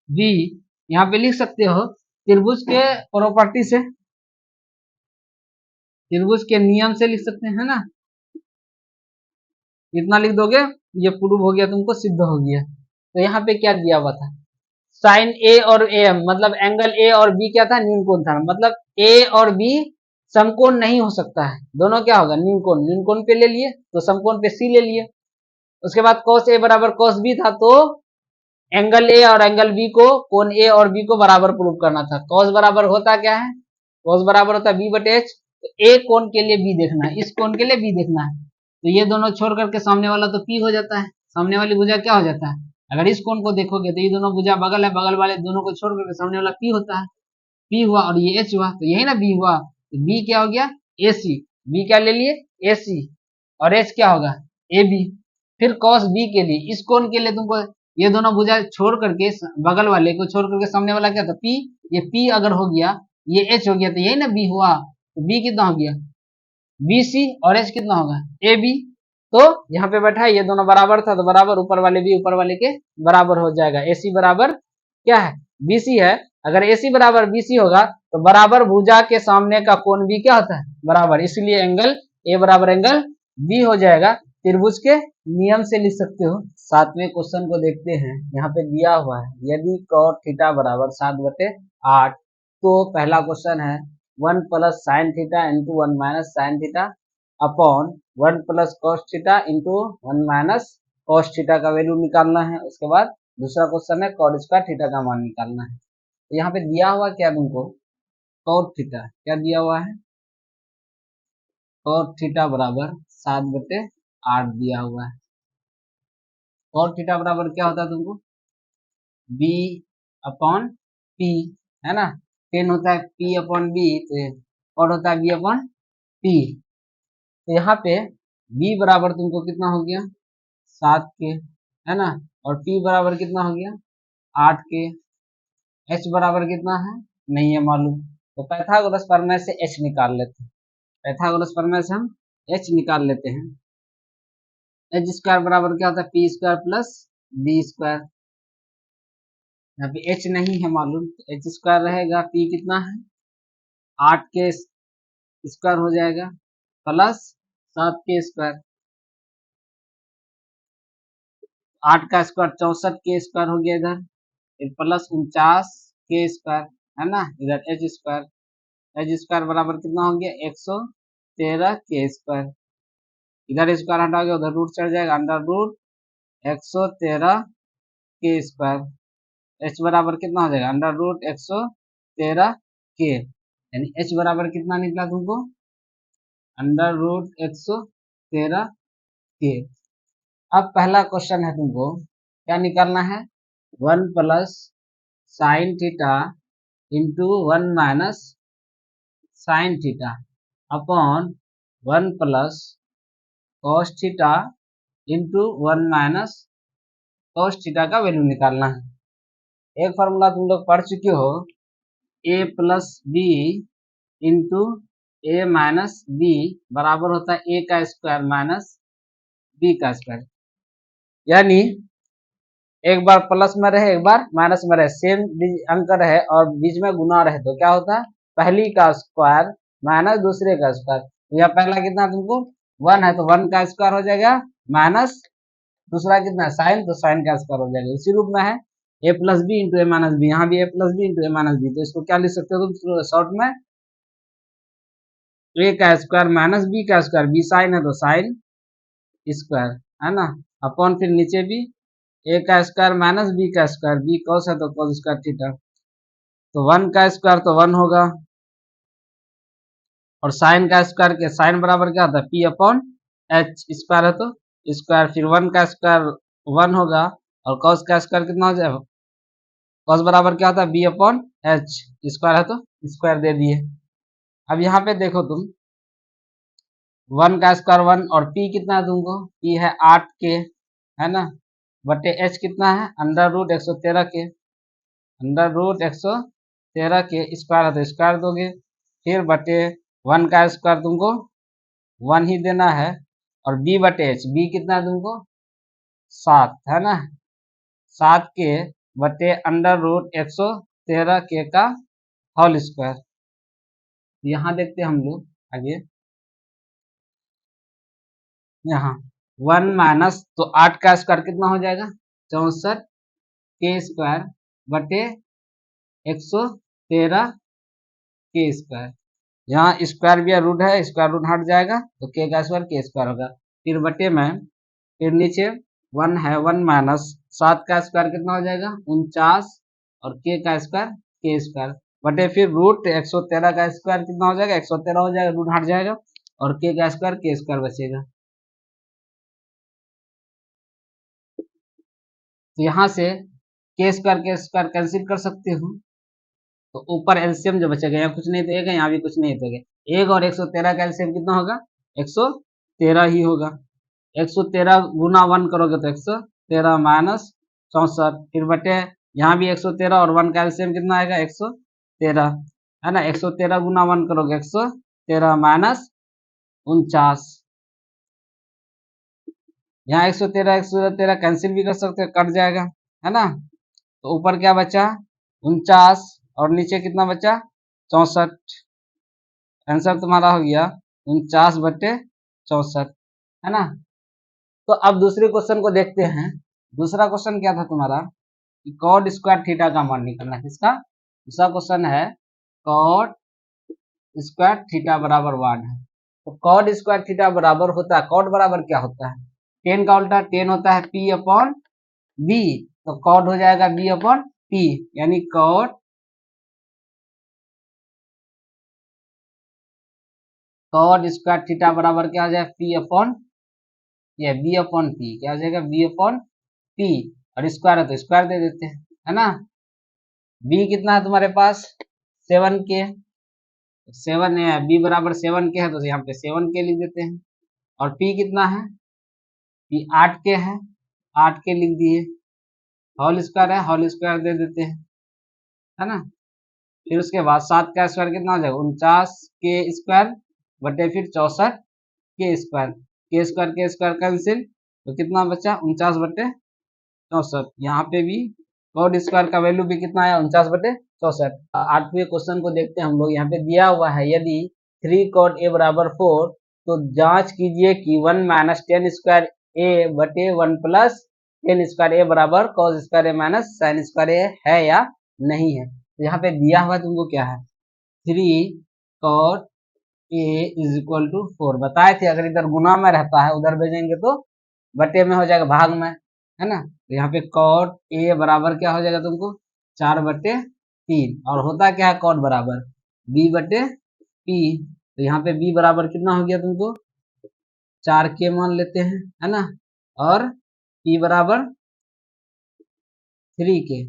S1: बी। यहाँ पे लिख सकते हो त्रिभुज के प्रॉपर्टी से, त्रिभुज के नियम से लिख सकते हैं ना, इतना लिख दोगे ये प्रूव हो गया, तुमको सिद्ध हो गया। तो यहाँ पे क्या दिया हुआ था, साइन ए और ए, मतलब एंगल ए और बी क्या था न्यून कोण था, मतलब ए और बी समकोण नहीं हो सकता है, दोनों क्या होगा न्यून कोण, न्यून कोण पे ले लिए तो समकोण पे सी ले लिए। उसके बाद cos ए बराबर cos बी था, तो एंगल ए और एंगल बी को, कोण ए और बी को बराबर प्रूव करना था। cos बराबर होता क्या है, cos बराबर होता है बी बटे एच, तो ए कोण के लिए बी देखना है, इस कोण के लिए बी देखना है, तो ये दोनों छोड़ करके सामने वाला तो पी हो जाता है, सामने वाली भुजा क्या हो जाता है, अगर इस कोण को देखोगे तो ये दोनों भुजा बगल है, बगल वाले दोनों को छोड़ करके सामने वाला पी होता है, पी हुआ और ये एच हुआ, तो यही ना बी हुआ, तो बी क्या हो गया ए सी, बी क्या ले लिए ए सी, और एच क्या होगा ए बी। फिर कॉस बी के लिए, इस कोण के लिए तुमको ये दोनों भुजा छोड़ करके, बगल वाले को छोड़ करके सामने वाला क्या था पी, ये पी अगर हो गया, ये एच हो गया, तो यही ना बी हुआ, तो बी कितना हो गया बी सी, और एच कितना होगा ए बी। तो यहाँ पे बैठा है, ये दोनों बराबर था, तो बराबर ऊपर वाले भी ऊपर वाले के बराबर हो जाएगा, ए सी बराबर क्या है, बीसी है। अगर AC बराबर BC होगा तो बराबर भुजा के सामने का कोण भी क्या होता है, बराबर, इसलिए एंगल A बराबर एंगल B हो जाएगा। त्रिभुज के नियम से लिख सकते हो। 7वें क्वेश्चन को देखते हैं। यहाँ पे दिया हुआ है यदि cot थीटा बराबर 7/8, तो पहला क्वेश्चन है 1 plus sine theta into 1 minus sine theta upon 1 plus cos theta into 1 minus cos theta का वैल्यू निकालना है। उसके बाद दूसरा क्वेश्चन है कॉट स्क्वायर थीटा का मान निकालना है। तो यहाँ पे दिया हुआ क्या तुमको, कॉट थीटा क्या दिया हुआ है, कॉट थीटा बराबर 7/8 दिया हुआ है। कॉट थीटा बराबर क्या होता है तुमको, बी अपॉन पी, है ना, टेन होता है पी अपॉन बी, तो कॉट होता है बी अपॉन पी। तो यहाँ पे बी बराबर तुमको कितना हो गया 7 के, है ना, और पी बराबर कितना हो गया 8 के। एच बराबर कितना है नहीं है मालूम, तो पाइथागोरस प्रमेय से एच निकाल लेते हैं। पाइथागोरस प्रमेय से हम एच निकाल लेते हैं। एच स्क्वायर बराबर क्या होता है P square plus B square. यहाँ पे एच नहीं है मालूम, तो एच स्क्वायर रहेगा, पी कितना है 8 के स्क्वायर हो जाएगा प्लस 7 के स्क्वायर, 8 का स्क्वायर 64 के स्क्वायर हो गया इधर, फिर प्लस 49 के स्क्वायर, है ना, इधर एच स्क्वायर। एच स्क्वायर बराबर कितना हो गया 113 के स्क्वायर। इधर स्क्वायर हटा गया उधर रूट चढ़ जाएगा, अंडर रूट 113 के स्क्वायर। एच बराबर कितना हो जाएगा अंडर रूट 113 के, यानी एच बराबर कितना निकला तुमको अंडर रूट 113 के। अब पहला क्वेश्चन है तुमको क्या निकालना है, 1 plus sine theta into 1 minus sine theta upon 1 plus cos theta into 1 minus cos theta का वैल्यू निकालना है। एक फॉर्मूला तुम लोग पढ़ चुके हो, a plus B into A minus B बराबर होता है a का स्क्वायर माइनस b का स्क्वायर। यानी एक बार प्लस में रहे एक बार माइनस में रहे, सेम अंक रहे और बीच में गुना रहे तो क्या होता है पहली का स्क्वायर माइनस दूसरे का स्क्वायर। तो यह पहला कितना तुमको 1 है तो 1 का स्क्वायर हो जाएगा माइनस दूसरा कितना साइन, तो साइन का स्क्वायर हो जाएगा। इसी रूप में है ए plus B into A minus B, यहाँ भी ए plus B into A minus B, तो इसको क्या लिख सकते हो तुम शॉर्ट में, ए का स्क्वायर माइनस बी का स्क्वायर, बी साइन है तो साइन स्क्वायर, है ना, अपॉन फिर नीचे भी ए का स्क्वायर माइनस बी का स्क्वायर, बी कॉस है तो कॉस स्क्वायर थीटा, तो 1 का स्क्वायर तो 1 होगा और साइन का स्क्वायर के साइन बराबर क्या होता है पी अपॉन एच, स्क्वायर है तो स्क्वायर, फिर 1 का स्क्वायर 1 होगा और कॉस का स्क्वायर कितना हो जाएगा, कॉस बराबर क्या होता है बी अपॉन एच, स्क्वायर है तो स्क्वायर दे दिए। अब यहाँ पे देखो तुम 1 का स्क्वायर 1 और पी कितना है तुमको, पी है 8 के, है ना, बटे एच कितना है अंडर रूट 113 के, अंडर रूट 113 के स्क्वायर है तो स्क्वायर दोगे, फिर बटे 1 का स्क्वायर तुमको 1 ही देना है और बी बटे एच, बी कितना है तुमको 7, है ना, 7 के बटे अंडर रूट 113 के का होल स्क्वायर। यहाँ देखते हैं हम लोग आगे, यहाँ 1 माइनस तो 8 का स्क्वायर कितना हो जाएगा 64 के स्क्वायर बटे 113 के स्क्वायर। यहाँ स्क्वायर भी रूट है, स्क्वायर रूट हट जाएगा तो के का स्क्वायर के स्क्वायर होगा, फिर बटे में फिर नीचे 1 है 1 माइनस 7 का स्क्वायर कितना हो जाएगा 49 और के का स्क्वायर के स्क्वायर बटे फिर रूट 113 का स्क्वायर कितना हो जाएगा 113 हो जाएगा, रूट हट जाएगा और के स्क्वायर बचेगा। तो यहाँ से के स्क्वायर कैंसिल कर सकते हो, तो ऊपर एलसीएम जो बचेगा यहाँ कुछ नहीं तो एक है, यहाँ भी कुछ नहीं तो एक और 113 का एलसीएम कितना होगा 113 ही होगा। 113 गुना 1 करोगे तो 113 माइनस 64, फिर बटे यहाँ भी 113 और 1 का एलसीएम कितना आएगा 113, है ना, 113 गुना 1 करोगे 113 माइनस 49, यहाँ 113 कैंसिल भी कर सकते हो कट जाएगा, है ना, तो ऊपर क्या बचा 49 और नीचे कितना बचा 64। आंसर तुम्हारा हो गया 49/64, है ना। तो अब दूसरे क्वेश्चन को देखते हैं। दूसरा क्वेश्चन क्या था तुम्हारा कि कॉट स्क्वायर थीटा का मान निकालना है। किसका? दूसरा क्वेश्चन है कॉट स्क्वायर थीटा बराबर 1 है। तो कॉट स्क्वायर थीटा बराबर होता है, कॉट बराबर क्या होता है, टेन का उल्टा टेन होता है पी अपॉन बी। तो कॉट हो जाएगा बी अपॉन पी, यानी कॉट स्क्वायर थीटा बराबर क्या हो जाएगा पी अपॉन ये बी अपॉन पी, क्या हो जाएगा बी अपॉन पी, और स्क्वायर है तो स्क्वायर दे देते हैं, है ना। बी कितना है तुम्हारे पास 7k, 7 है, बी बराबर 7k है तो यहाँ पे 7k लिख देते हैं। और पी कितना है, पी 8k है, 8k लिख दिए। होल स्क्वायर है, होल स्क्वायर दे देते हैं, है ना। फिर उसके बाद 7 का स्क्वायर कितना हो जाएगा 49k स्क्वायर बटे फिर 64k स्क्वायर, के स्क्वायर कैंसिल, तो कितना बचा 49/64। यहाँ पे भी कॉट स्क्वायर का वैल्यू भी कितना आया 49/64। आठवें क्वेश्चन को देखते हैं हम लोग। यहाँ पे दिया हुआ है यदि 3 cot a बराबर 4 तो जांच कीजिए कि 1 माइनस 10 स्क्वायर a बटे 1 प्लस 10 स्क्वायर ए बराबर कॉस स्क्वायर ए माइनस साइन स्क्वायर ए है या नहीं है। तो यहाँ पे दिया हुआ तुमको क्या है 3 cot a is equal to 4। बताए थे अगर इधर गुना में रहता है उधर भेजेंगे तो बटे में हो जाएगा भाग में, है ना। तो यहाँ पे कॉट ए बराबर क्या हो जाएगा तुमको 4/3, और होता क्या है कॉट बराबर बी बटे पी। तो यहाँ पे बी बराबर कितना हो गया तुमको 4k मान लेते हैं, है ना। और पी बराबर 3k,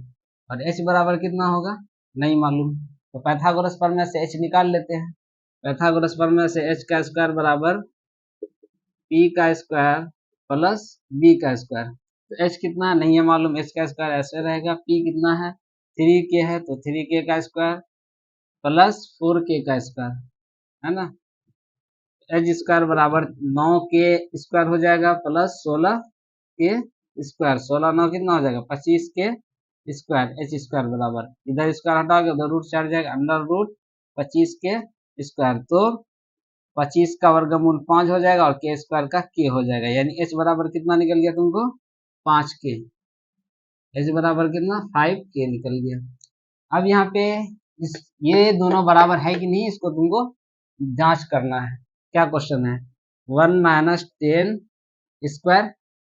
S1: और एच बराबर कितना होगा नहीं मालूम। तो पैथागोरस प्रमेय से एच निकाल लेते हैं। पैथागोरस प्रमेय से एच का स्क्वायर बराबर पी का स्क्वायर प्लस बी का स्क्वायर। तो एच कितना नहीं है मालूम, एच का स्क्वायर ऐसे रहेगा, पी कितना है 3k है तो 3k का स्क्वायर प्लस 4k का स्क्वायर, है ना। एच स्क्वायर बराबर 9k स्क्वायर हो जाएगा प्लस 16k स्क्वायर, 16 9 कितना हो जाएगा 25k स्क्वायर। एच स्क्वायर बराबर इधर स्क्वायर हटाओगे उधर रूट चढ़ जाएगा, अंडर रूट 25k स्क्वायर। तो 25 का वर्गमूल 5 हो जाएगा और के स्क्वायर का के हो जाएगा, यानी एच बराबर कितना निकल गया तुमको 5k। एच बराबर कितना 5k निकल गया। अब यहाँ पे ये दोनों बराबर है कि नहीं इसको तुमको जांच करना है। क्या क्वेश्चन है 1 माइनस 10 स्क्वायर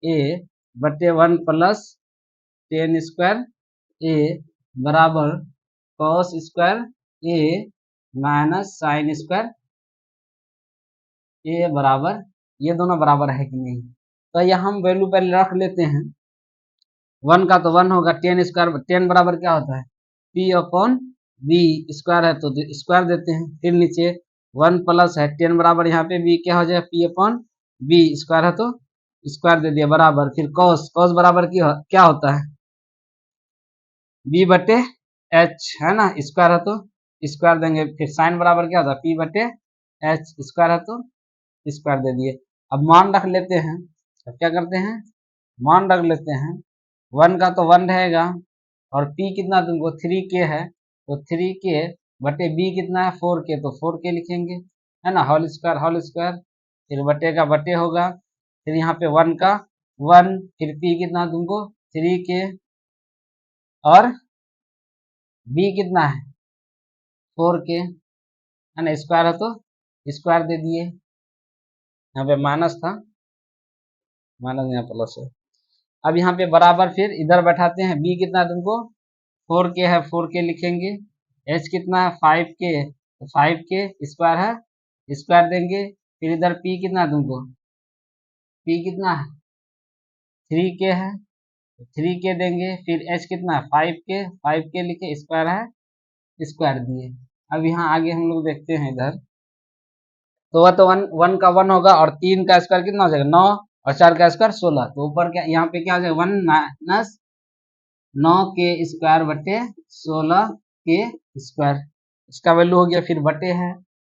S1: ए बटे 1 प्लस 10 स्क्वायर ए बराबर कॉस स्क्वायर ए माइनस साइन स्क्वायर ए बराबर, ये दोनों बराबर है कि नहीं। तो यह हम वैल्यू पहले रख लेते हैं। 1 का तो 1 होगा, 10 स्क्वायर 10 बराबर क्या होता है पी अपॉन बी, स्क्वायर है तो स्क्वायर देते हैं। फिर नीचे 1 प्लस है 10 बराबर यहाँ पे बी क्या हो जाएगा पी अपॉन बी, स्क्वायर है तो स्क्वायर दे दिया बराबर। फिर कॉस, कॉस बराबर क्या होता है बी बटे एच, है ना, स्क्वायर है तो स्क्वायर देंगे। फिर साइन बराबर क्या होता है पी बटे एच, स्क्वायर है तो स्क्वायर दे दिए। अब मान रख लेते हैं। अब क्या करते हैं मान रख लेते हैं। 1 का तो 1 रहेगा और p कितना तुमको 3k है तो 3k बटे b कितना है 4k तो 4k लिखेंगे, है ना। होल स्क्वायर फिर बटे का बटे होगा, फिर यहाँ पे 1 का 1, फिर p कितना तुमको 3k और b कितना है 4k, है ना, स्क्वायर है तो स्क्वायर दे दिए। यहाँ पे माइनस था, माइनस यहाँ प्लस है। अब यहाँ पे बराबर फिर इधर बैठाते हैं, b कितना तुमको 4k है 4k लिखेंगे, h कितना है 5k तो 5k स्क्वायर है स्क्वायर देंगे। फिर इधर p कितना है तुमको p कितना है 3k है तो 3k देंगे। फिर h कितना है 5k लिखे, स्क्वायर है स्क्वायर दिए। अब यहाँ आगे हम लोग देखते हैं इधर, तो वह तो 1 का 1 होगा और 3 का स्क्वायर कितना हो जाएगा 9 और 4 का स्क्वायर 16। तो ऊपर क्या यहाँ पे क्या हो जाएगा 1 माइनस 9k स्क्वायर बटे 16k स्क्वायर, इसका वैल्यू हो गया। फिर बटे है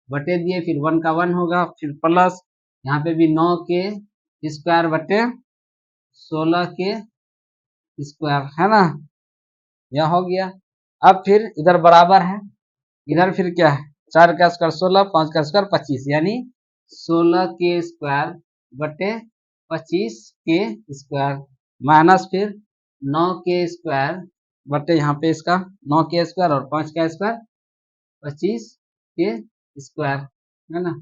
S1: बटे दिए, फिर 1 का 1 होगा, फिर प्लस यहाँ पे भी 9k स्क्वायर बटे 16k स्क्वायर, है ना। यह हो गया। अब फिर इधर बराबर है, इधर फिर क्या है, 4 का स्क्वायर 16, 5 का स्क्वायर 25, यानी 16 के स्क्वायर बटे 25 के स्क्वायर माइनस फिर 9 के स्क्वायर बटे यहाँ पे इसका 9 के स्क्वायर और 5 का स्क्वायर 25 के स्क्वायर, है ना।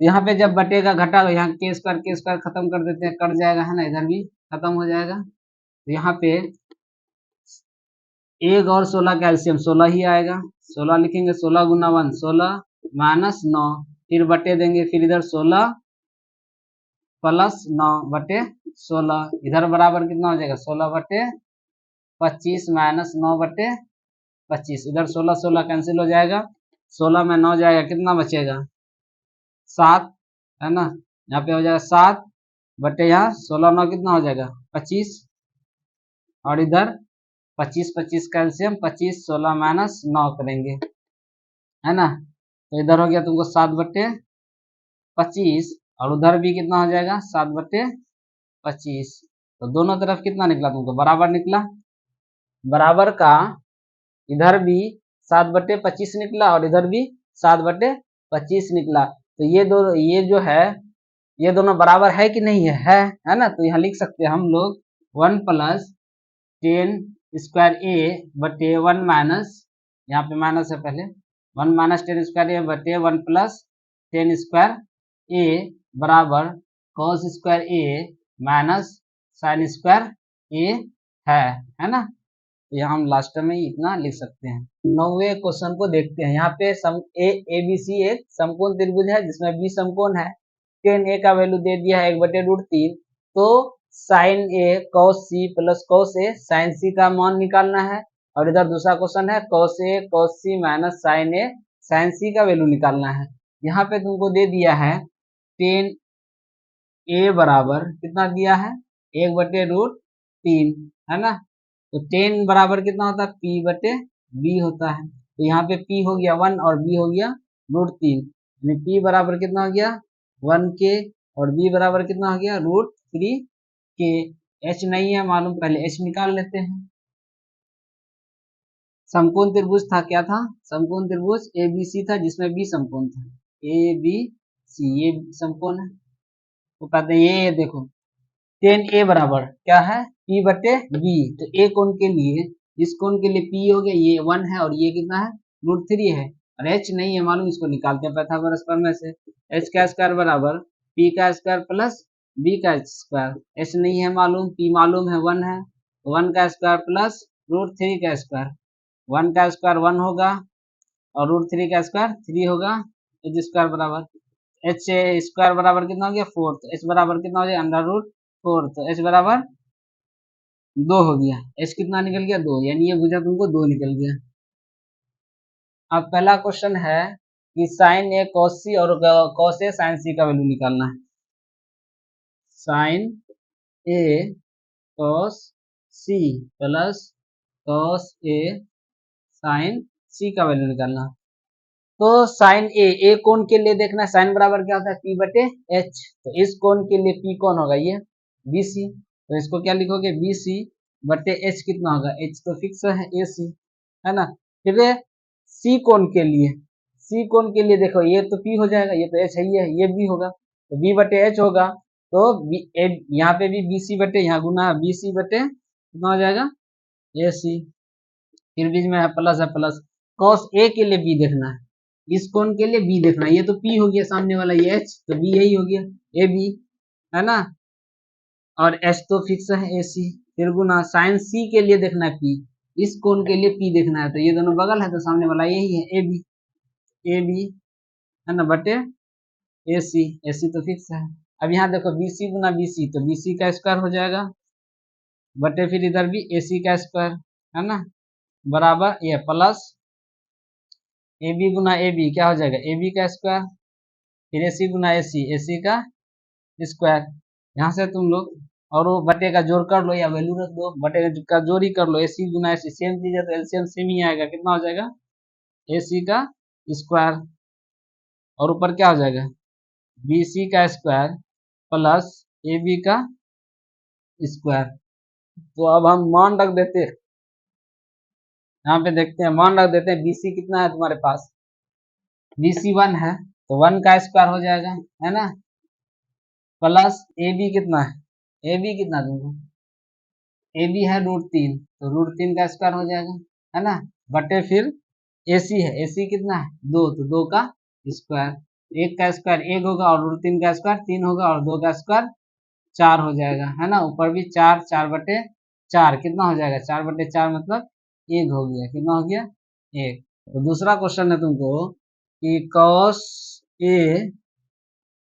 S1: यहाँ पे जब बटेगा घटा यहाँ के स्क्वायर खत्म कर देते हैं, कट जाएगा, है ना, इधर भी खत्म हो जाएगा। तो यहाँ पे 1 और 16 का एलसीएम 16 ही आएगा, 16 लिखेंगे, 16 गुना 1 16 माइनस 9, फिर बटे देंगे, फिर इधर 16 प्लस 9 बटे 16, इधर बराबर कितना हो जाएगा 16 बटे 25 माइनस 9 बटे 25, इधर 16 16 कैंसिल हो जाएगा, 16 में 9 जाएगा, कितना बचेगा 7, है ना। यहाँ पे हो जाएगा 7 बटे यहाँ 16 9 कितना हो जाएगा 25, और इधर 25 25 कैल्शियम 25 16 माइनस 9 करेंगे, है ना। तो इधर हो गया तुमको 7 बटे 25 और उधर भी कितना हो जाएगा 7 बटे 25, तो दोनों तरफ कितना निकला तुमको बराबर निकला। बराबर का इधर भी 7 बटे 25 निकला और इधर भी 7 बटे 25 निकला, तो ये दो ये जो है ये दोनों बराबर है कि नहीं है ना। तो यहाँ लिख सकते हैं हम लोग 1 प्लस 10 स्क्वायर ए बटे 1 माइनस, यहाँ पे माइनस है पहले, 1 माइनस 10 स्क्वायर ए बटे 1 प्लस 10 स्क्वायर ए बराबर कॉस स्क्वायर ए माइनस साइन स्क्वायर ए है ना। तो यहाँ हम लास्ट में इतना लिख सकते हैं। 9वें क्वेश्चन को देखते हैं। यहाँ पे सम ए बी सी एक समकोण त्रिभुज है जिसमें बी समकोण है, टेन ए का वैल्यू दे दिया है 1/√3, तो sign A cos C plus cos A sign सी का मान निकालना है, और इधर दूसरा क्वेश्चन है cos A cos C minus sign A sign सी का वैल्यू निकालना है। यहाँ पे तुमको दे दिया है टेन ए बराबर कितना दिया है 1/√3, है ना। तो 10 बराबर कितना होता है पी बटे बी होता है, तो यहाँ पे पी हो गया 1 और बी हो गया √3, यानी पी बराबर कितना हो गया 1 के और बी बराबर कितना हो गया √3 के। एच नहीं है मालूम, पहले एच निकाल लेते हैं। समकोण त्रिभुज था, क्या था समकोण त्रिभुज ए बी सी था जिसमें बी समकोण था, ए बी सी ये समकोण है। तो कहते हैं ये देखो 10 ए बराबर क्या है P बटे बी, तो ए कोण के लिए इस कोण के लिए P हो गया, ये 1 है और ये कितना है √3 है, और H नहीं है मालूम, इसको निकालते हैं पाइथागोरस प्रमेय से। H का स्क्वायर बराबर P का स्क्वायर प्लस B का स्क्वायर, H नहीं है मालूम, P मालूम है 1 है, 1 का स्क्वायर प्लस √3 का स्क्वायर, 1 का स्क्वायर 1 होगा और √3 का स्क्वायर 3 होगा, H स्क्वायर बराबर H स्क्वायर बराबर कितना हो गया 4, तो H बराबर कितना हो जाएगा √4, तो H बराबर 2 हो गया, H कितना निकल गया 2, यानी ये भुजा तुमको 2 निकल गया। अब पहला क्वेश्चन है कि साइन ए कॉस सी और कॉस ए साइन सी का वैल्यू निकालना है। Sign A cos C plus cos A sign सी का वैल्यू निकालना। तो साइन ए कोण के लिए देखना है, साइन बराबर क्या होता है P बटे H, तो इस कोण के लिए P कौन होगा ये BC, तो इसको क्या लिखोगे BC बटे H कितना होगा H तो फिक्स है AC, है ना। फिर C कोण के लिए, C कोण के लिए देखो ये तो P हो जाएगा, ये तो H है, ये B होगा, तो B बटे H होगा, तो यहाँ पे भी BC बटे यहाँ गुना BC बटे कितना हो जाएगा AC, फिर बीच में है प्लस कॉस ए के लिए बी देखना है, इस कोण के लिए बी देखना है, ये तो पी हो गया सामने वाला, ये एच तो बी यही हो गया ए बी, है ना, और एच तो फिक्स है ए सी, फिर गुना साइन सी के लिए देखना है पी, इस कोण के लिए पी देखना है, तो ये दोनों बगल है तो सामने वाला यही है ए बी, है ना, बटे ए सी तो फिक्स है। अब यहाँ देखो बी सी गुना बी सी, तो बी सी का स्क्वायर हो जाएगा बटे फिर इधर भी ए सी का स्क्वायर, है ना, बराबर ये प्लस ए बी गुना ए बी क्या हो जाएगा ए बी का स्क्वायर, फिर ए सी गुना ए सी का स्क्वायर, यहाँ से तुम लोग और वो बटे का जोड़ कर लो या वैल्यू रख दो, बटे का जोड़ ही कर लो, ए सी गुना ए सी सेम चीज है तो एलसीएम सेम ही आएगा, कितना हो जाएगा ए सी का स्क्वायर और ऊपर क्या हो जाएगा बी सी का स्क्वायर प्लस ए बी का स्क्वायर। तो अब हम मान रख देते यहाँ पे देखते हैं, मान रख देते हैं BC कितना है तुम्हारे पास, BC 1 है तो 1 का स्क्वायर हो जाएगा, है ना, प्लस AB कितना है, AB कितना तुमको, AB है √3 तो √3 का स्क्वायर हो जाएगा, है ना, बटे फिर AC है, AC कितना है 2 तो 2 का स्क्वायर, 1 का स्क्वायर 1 होगा और √3 का स्क्वायर 3 होगा और 2 का स्क्वायर 4 हो जाएगा, है ना, ऊपर भी 4, 4 बटे 4 कितना हो जाएगा, 4 बटे 4 मतलब 1 हो गया, कितना हो गया 1। तो दूसरा क्वेश्चन है तुमको कि cos A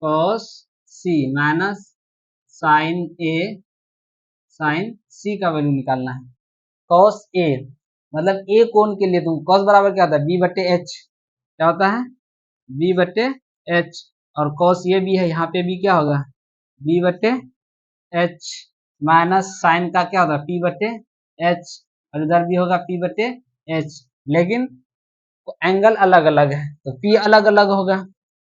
S1: cos C minus sine A sine C का वैल्यू निकालना है। cos A मतलब A कोण के लिए तुम cos बराबर क्या होता है B बटे H, क्या होता है B बटे H, और cos ये भी है, यहाँ पे भी क्या होगा B बटे H माइनस साइन का क्या होगा P बटे H, और इधर भी होगा P बटे H, लेकिन एंगल अलग अलग है तो P अलग अलग होगा।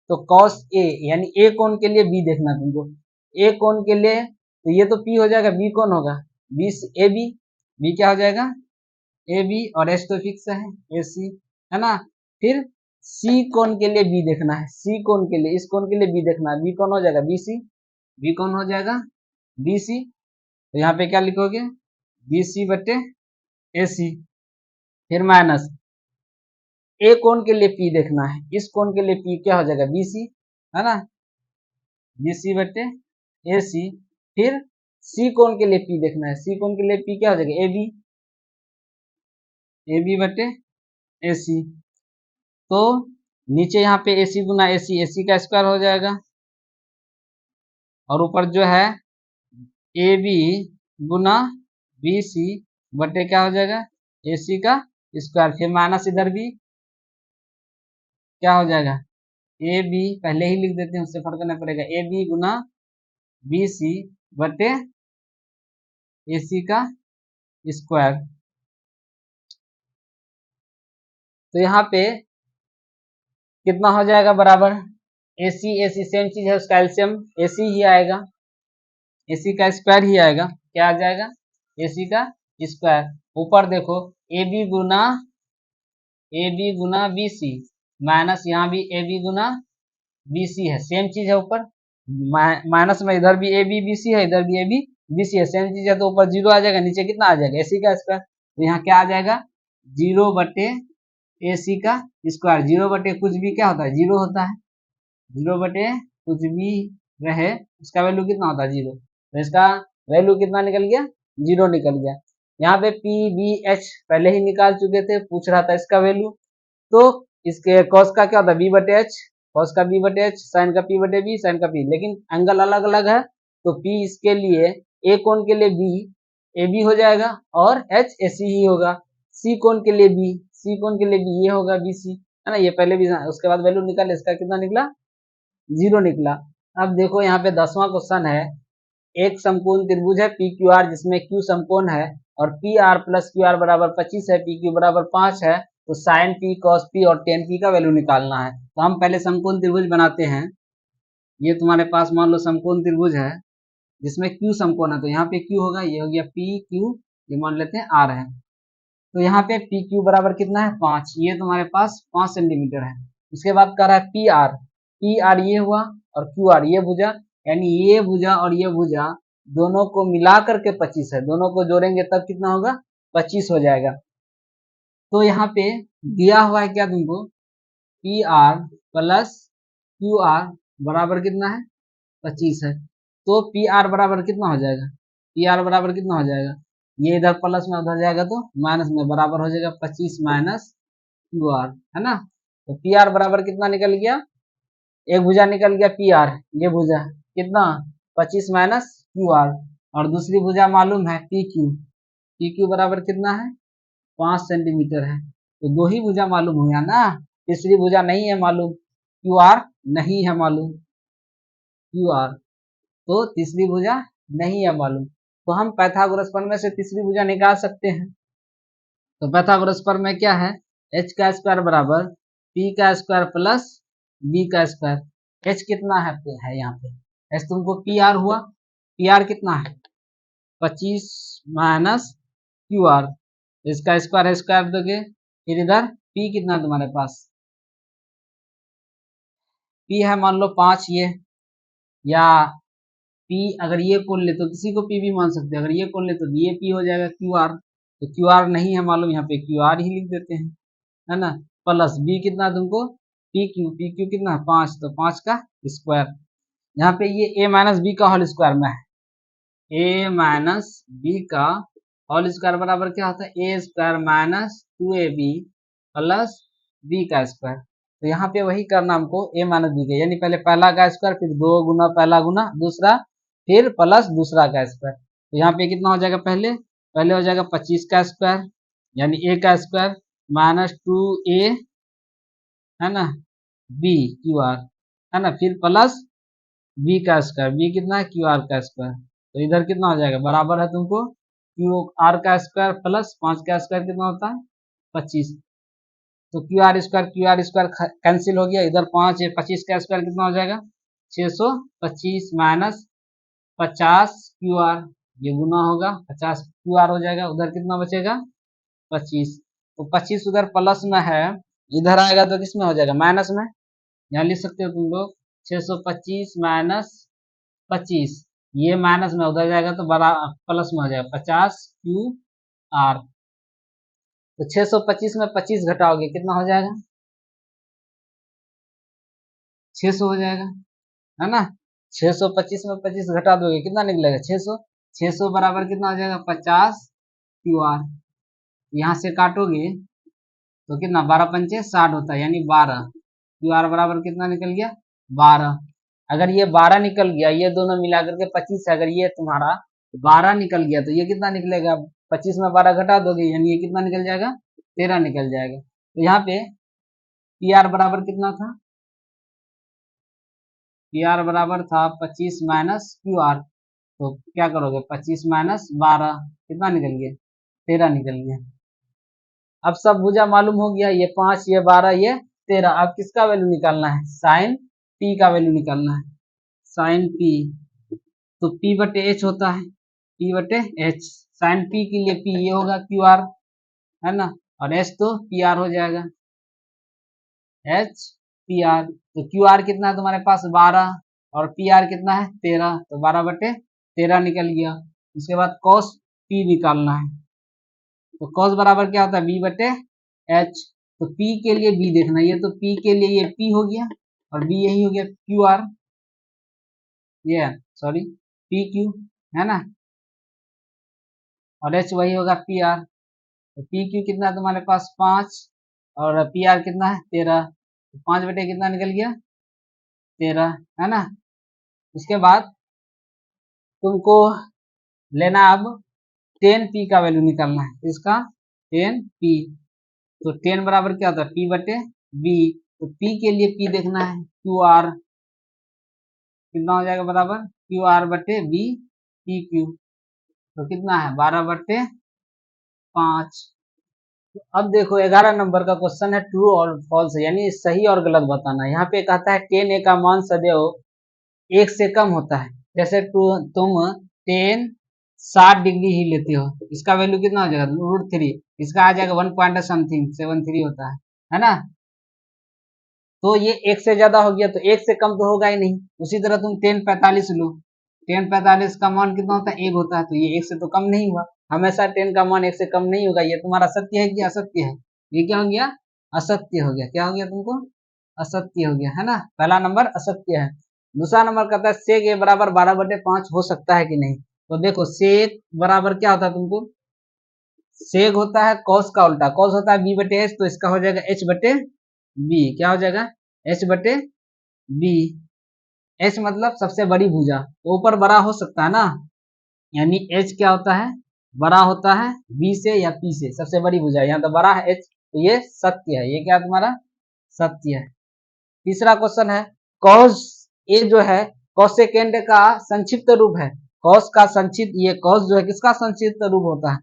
S1: तो cos A यानी A कोण के लिए B देखना तुमको, A कोण के लिए तो ये तो P हो जाएगा, B कौन होगा B AB, B क्या हो जाएगा AB, और H तो फिक्स है AC, है ना। फिर C कोण के लिए B देखना है, C कोण के लिए, इस कोण के लिए B देखना है, B कौन हो जाएगा BC, B कौन हो जाएगा BC, तो यहाँ पे क्या लिखोगे BC बटे AC, फिर माइनस A कोण के लिए P देखना है, इस कोण के लिए P क्या हो जाएगा BC, है ना, BC बटे AC, फिर C कोण के लिए P देखना है, C कोण के लिए P क्या हो जाएगा AB, AB बटे AC, तो नीचे यहाँ पे AC गुना AC, AC का स्क्वायर हो जाएगा, और ऊपर जो है AB गुना BC बटे क्या हो जाएगा AC का स्क्वायर, फिर माइनस इधर भी क्या हो जाएगा AB, पहले ही लिख देते हैं उससे फर्क नहीं पड़ेगा, AB गुना BC बटे AC का स्क्वायर। तो यहाँ पे कितना हो जाएगा बराबर, AC AC सेम चीज है, उसका एलसीएम AC ही आएगा, AC का स्क्वायर ही आएगा, क्या आ जाएगा AC का स्क्वायर। ऊपर देखो AB गुना BC माइनस यहाँ भी AB गुना BC है, सेम चीज है, ऊपर माइनस में इधर भी AB BC है, इधर भी AB BC है, सेम चीज है, तो ऊपर 0 आ जाएगा, नीचे कितना आ जाएगा AC का स्क्वायर, तो यहाँ क्या आ जाएगा 0 बटे AC का स्क्वायर, 0 बटे कुछ भी क्या होता है 0 होता है, 0 बटे कुछ भी रहे उसका वैल्यू कितना होता है 0, तो इसका वैल्यू कितना निकल गया 0 निकल गया। यहाँ पे PBH पहले ही निकाल चुके थे, पूछ रहा था इसका वैल्यू, तो इसके cos का क्या होता है B बटे H, cos का B बटे H, साइन का P बटे B, साइन का P, लेकिन एंगल अलग अलग है तो P इसके लिए A कोण के लिए B AB हो जाएगा और H AC ही होगा, C कोण के लिए B C कोण के लिए B ये होगा BC, है ना, ये पहले भी, उसके बाद वैल्यू निकाले, इसका कितना निकला 0 निकला। अब देखो यहाँ पे 10वां क्वेश्चन है, एक समकोण त्रिभुज है PQR जिसमें Q समकोण है और PR प्लस QR बराबर 25 है, PQ बराबर 5 है, तो साइन P cos P और tan P का वैल्यू निकालना है। तो हम पहले समकोण त्रिभुज बनाते हैं, ये तुम्हारे पास मान लो समकोण त्रिभुज है जिसमें Q समकोण है, तो यहाँ पे Q होगा, ये हो गया PQ, ये मान लेते हैं R है, तो यहाँ पे PQ बराबर कितना है 5, ये तुम्हारे पास 5 सेंटीमीटर है। उसके बाद कह रहा है PR ये हुआ और QR ये भुजा, यानी ये भुजा और ये भुजा दोनों को मिला करके 25 है, दोनों को जोड़ेंगे तब कितना होगा 25 हो जाएगा। तो यहाँ पे दिया हुआ है क्या तुमको PR प्लस QR बराबर कितना है 25 है, तो PR बराबर कितना हो जाएगा, PR बराबर कितना हो जाएगा, ये इधर प्लस में उधर जाएगा तो माइनस में, बराबर हो जाएगा 25 माइनस QR, है ना। तो PR बराबर कितना निकल गया, एक भुजा निकल गया PR, ये भुजा कितना 25 माइनस QR, और दूसरी भुजा मालूम है PQ बराबर कितना है 5 सेंटीमीटर है, तो दो ही भुजा मालूम हुआ ना, तीसरी भुजा नहीं है मालूम, QR नहीं है मालूम, QR तो तीसरी भुजा नहीं है मालूम, तो हम पाइथागोरस प्रमेय से तीसरी भुजा निकाल सकते हैं। तो पाइथागोरस प्रमेय क्या है, h का स्क्वायर बराबर p का स्क्वायर प्लस b का स्क्वायर, h कितना है यहाँ पे h तुमको PR हुआ, PR कितना है 25 माइनस QR, इसका स्क्वायर स्क्वायर दोगे, फिर इधर p कितना है तुम्हारे पास, p है मान लो 5 ये, या p अगर ये कौन ले तो किसी को p भी मान सकते हैं, अगर ये कौन ले तो ये p हो जाएगा qr, तो qr नहीं है मालूम, यहाँ पे qr ही लिख देते हैं, है ना, प्लस b कितना तुमको pq कितना है 5, तो 5 का स्क्वायर, यहाँ पे ये a माइनस बी का होल स्क्वायर में है, a माइनस बी का होल स्क्वायर बराबर क्या होता है, A square minus 2ab plus B का स्क्वायर, तो यहाँ पे वही करना हमको a माइनस बी का, यानी पहले पहला का स्क्वायर, फिर 2 गुना पहला गुना दूसरा, फिर प्लस दूसरा का स्क्वायर, तो यहाँ पे कितना हो जाएगा, पहले हो जाएगा 25 का स्क्वायर, यानी a का स्क्वायर माइनस 2a, है ना, b qr, है ना, फिर प्लस b का स्क्वायर, b कितना है qr का स्क्वायर, तो इधर कितना हो जाएगा, बराबर है तुमको qr का स्क्वायर प्लस 5 का स्क्वायर कितना होता है 25, तो qr स्क्वायर कैंसिल हो गया, इधर 5 है, 25 का स्क्वायर कितना हो जाएगा 625 माइनस 50 qr, ये गुना होगा 50 qr हो जाएगा, उधर कितना बचेगा 25, तो 25 उधर प्लस में है, इधर आएगा तो किस में हो जाएगा माइनस में, यहाँ लिख सकते हो तुम लोग 625 माइनस 25, ये माइनस में उधर जाएगा तो बड़ा प्लस में हो जाएगा 50 क्यू आर, तो 625 में 25 घटाओगे कितना हो जाएगा 600 हो जाएगा, है ना, 625 में 25 घटा दोगे कितना निकलेगा 600, 600 बराबर कितना हो जाएगा 50 क्यू आर, यहाँ से काटोगे तो कितना 12 पंचे 60 होता है, यानी 12 क्यू आर बराबर कितना निकल गया 12, अगर ये 12 निकल गया, ये दोनों मिलाकर के 25 है, अगर ये तुम्हारा 12 निकल गया तो ये कितना निकलेगा, 25 में 12 घटा दोगे यानी ये कितना निकल जाएगा 13 निकल जाएगा, तो यहाँ पे पी आर बराबर कितना था, पी आर बराबर था 25 माइनस क्यू आर, तो क्या करोगे 25 माइनस 12 कितना निकल गया 13 निकल गया, अब सब भुजा मालूम हो गया, ये 5 ये 12 ये 13, अब किसका वैल्यू निकालना है साइन पी का वैल्यू निकालना है, साइन पी, तो P बटे एच होता है, P बटे एच, साइन P के लिए P ये होगा क्यू आर, है ना, और एच तो पी आर हो जाएगा, एच पी आर, तो क्यू आर कितना है तुम्हारे पास 12 और पी आर कितना है 13, तो 12 बटे 13 निकल गया, उसके बाद कॉस P निकालना है, तो कॉस बराबर क्या होता है बी बटे एच, तो P के लिए B देखना, ये तो P के लिए ये P हो गया और B यही हो गया क्यू आर, ये सॉरी पी क्यू, है ना, और एच वही होगा पी आर, तो पी क्यू कितना है तुम्हारे पास 5 और पी आर कितना है 13, तो 5 बटे कितना निकल गया 13, है ना, उसके बाद तुमको लेना अब 10p का वैल्यू निकालना है, इसका 10p, तो 10 बराबर क्या होता है p बटे b, तो p के लिए p देखना है क्यू आर कितना हो जाएगा बराबर क्यू आर बटे b पी क्यू, तो कितना है 12 बटे 5, तो अब देखो 11 नंबर का क्वेश्चन है ट्रू और फॉल्स, यानी सही और गलत बताना, यहाँ पे कहता है 10a का मान सदैव 1 से कम होता है, जैसे तुम 10 60 डिग्री ही लेते हो, इसका वैल्यू कितना हो जाएगा √3, इसका आ जाएगा 1 पॉइंट समथिंग 73 होता है ना, तो ये 1 से ज्यादा हो गया तो 1 से कम तो होगा ही नहीं, उसी तरह तुम 1045 लो, 1045 का मान कितना होता है 1 होता है, तो ये 1 से तो कम नहीं हुआ, हमेशा 10 का मान 1 से कम नहीं होगा, ये तुम्हारा सत्य है कि असत्य है, ये क्या हो गया असत्य हो गया, क्या हो गया तुमको असत्य हो गया, है ना, पहला नंबर असत्य है। दूसरा नंबर कहता है सेक ए बराबर 12/5 हो सकता है कि नहीं, तो देखो सेक बराबर क्या होता है तुमको, सेक होता है कॉस का उल्टा, कॉस होता है बी बटे एच, तो इसका हो जाएगा एच बटे बी, क्या हो जाएगा एच बटे बी, एच मतलब सबसे बड़ी भुजा, तो ऊपर बड़ा हो सकता है ना, यानी एच क्या होता है बड़ा होता है बी से या पी से, सबसे बड़ी भुजा, यहाँ तो बड़ा है एच, तो ये सत्य है, ये क्या तुम्हारा सत्य है। तीसरा क्वेश्चन है कॉस ए जो है कॉसेकेंड का संक्षिप्त रूप है, कॉस का संक्षिप्त, ये कॉस जो है किसका संक्षिप्त रूप होता है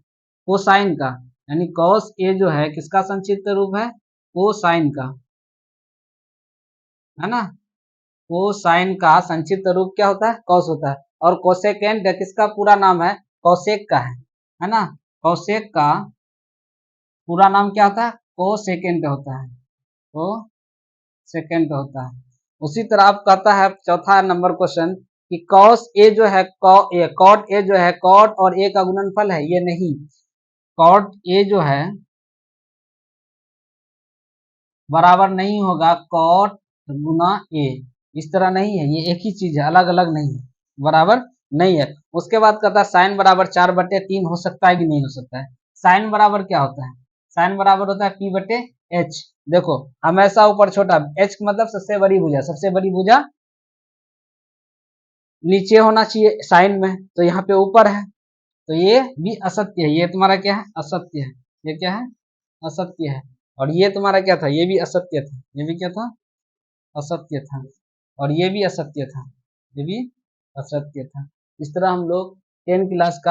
S1: कोसाइन का, यानी कॉस ए जो है किसका संक्षिप्त रूप है कोसाइन का, है ना, कोसाइन का संक्षिप्त रूप क्या होता है कॉस होता है, और कोसेकेंड किसका पूरा नाम है कौशेक का है ना, कौशेक का पूरा नाम क्या होता है? कोसेकेंट होता है, कोसेकेंट होता है। उसी तरह आप कहता है चौथा नंबर क्वेश्चन कि कॉस ए जो है कॉट ए जो है कॉट और ए का गुणनफल है, ये नहीं। कॉट ए जो है बराबर नहीं होगा कॉट गुना ए, इस तरह नहीं है, ये एक ही चीज है, अलग अलग नहीं है, बराबर नहीं है। उसके बाद कहता है साइन बराबर 4/3 हो सकता है कि नहीं हो सकता है? साइन बराबर क्या होता है? साइन बराबर होता है P/H। देखो हमेशा ऊपर छोटा, H मतलब सबसे बड़ी भुजा, सबसे बड़ी भुजा नीचे होना चाहिए साइन में, तो यहाँ पे ऊपर है, तो ये भी असत्य है, ये तुम्हारा क्या है? असत्य है। ये क्या है? असत्य है। और ये तुम्हारा क्या था? ये भी असत्य था। ये भी क्या था? असत्य था। और ये भी असत्य था, ये भी असत्य था। इस तरह हम लोग 10 क्लास का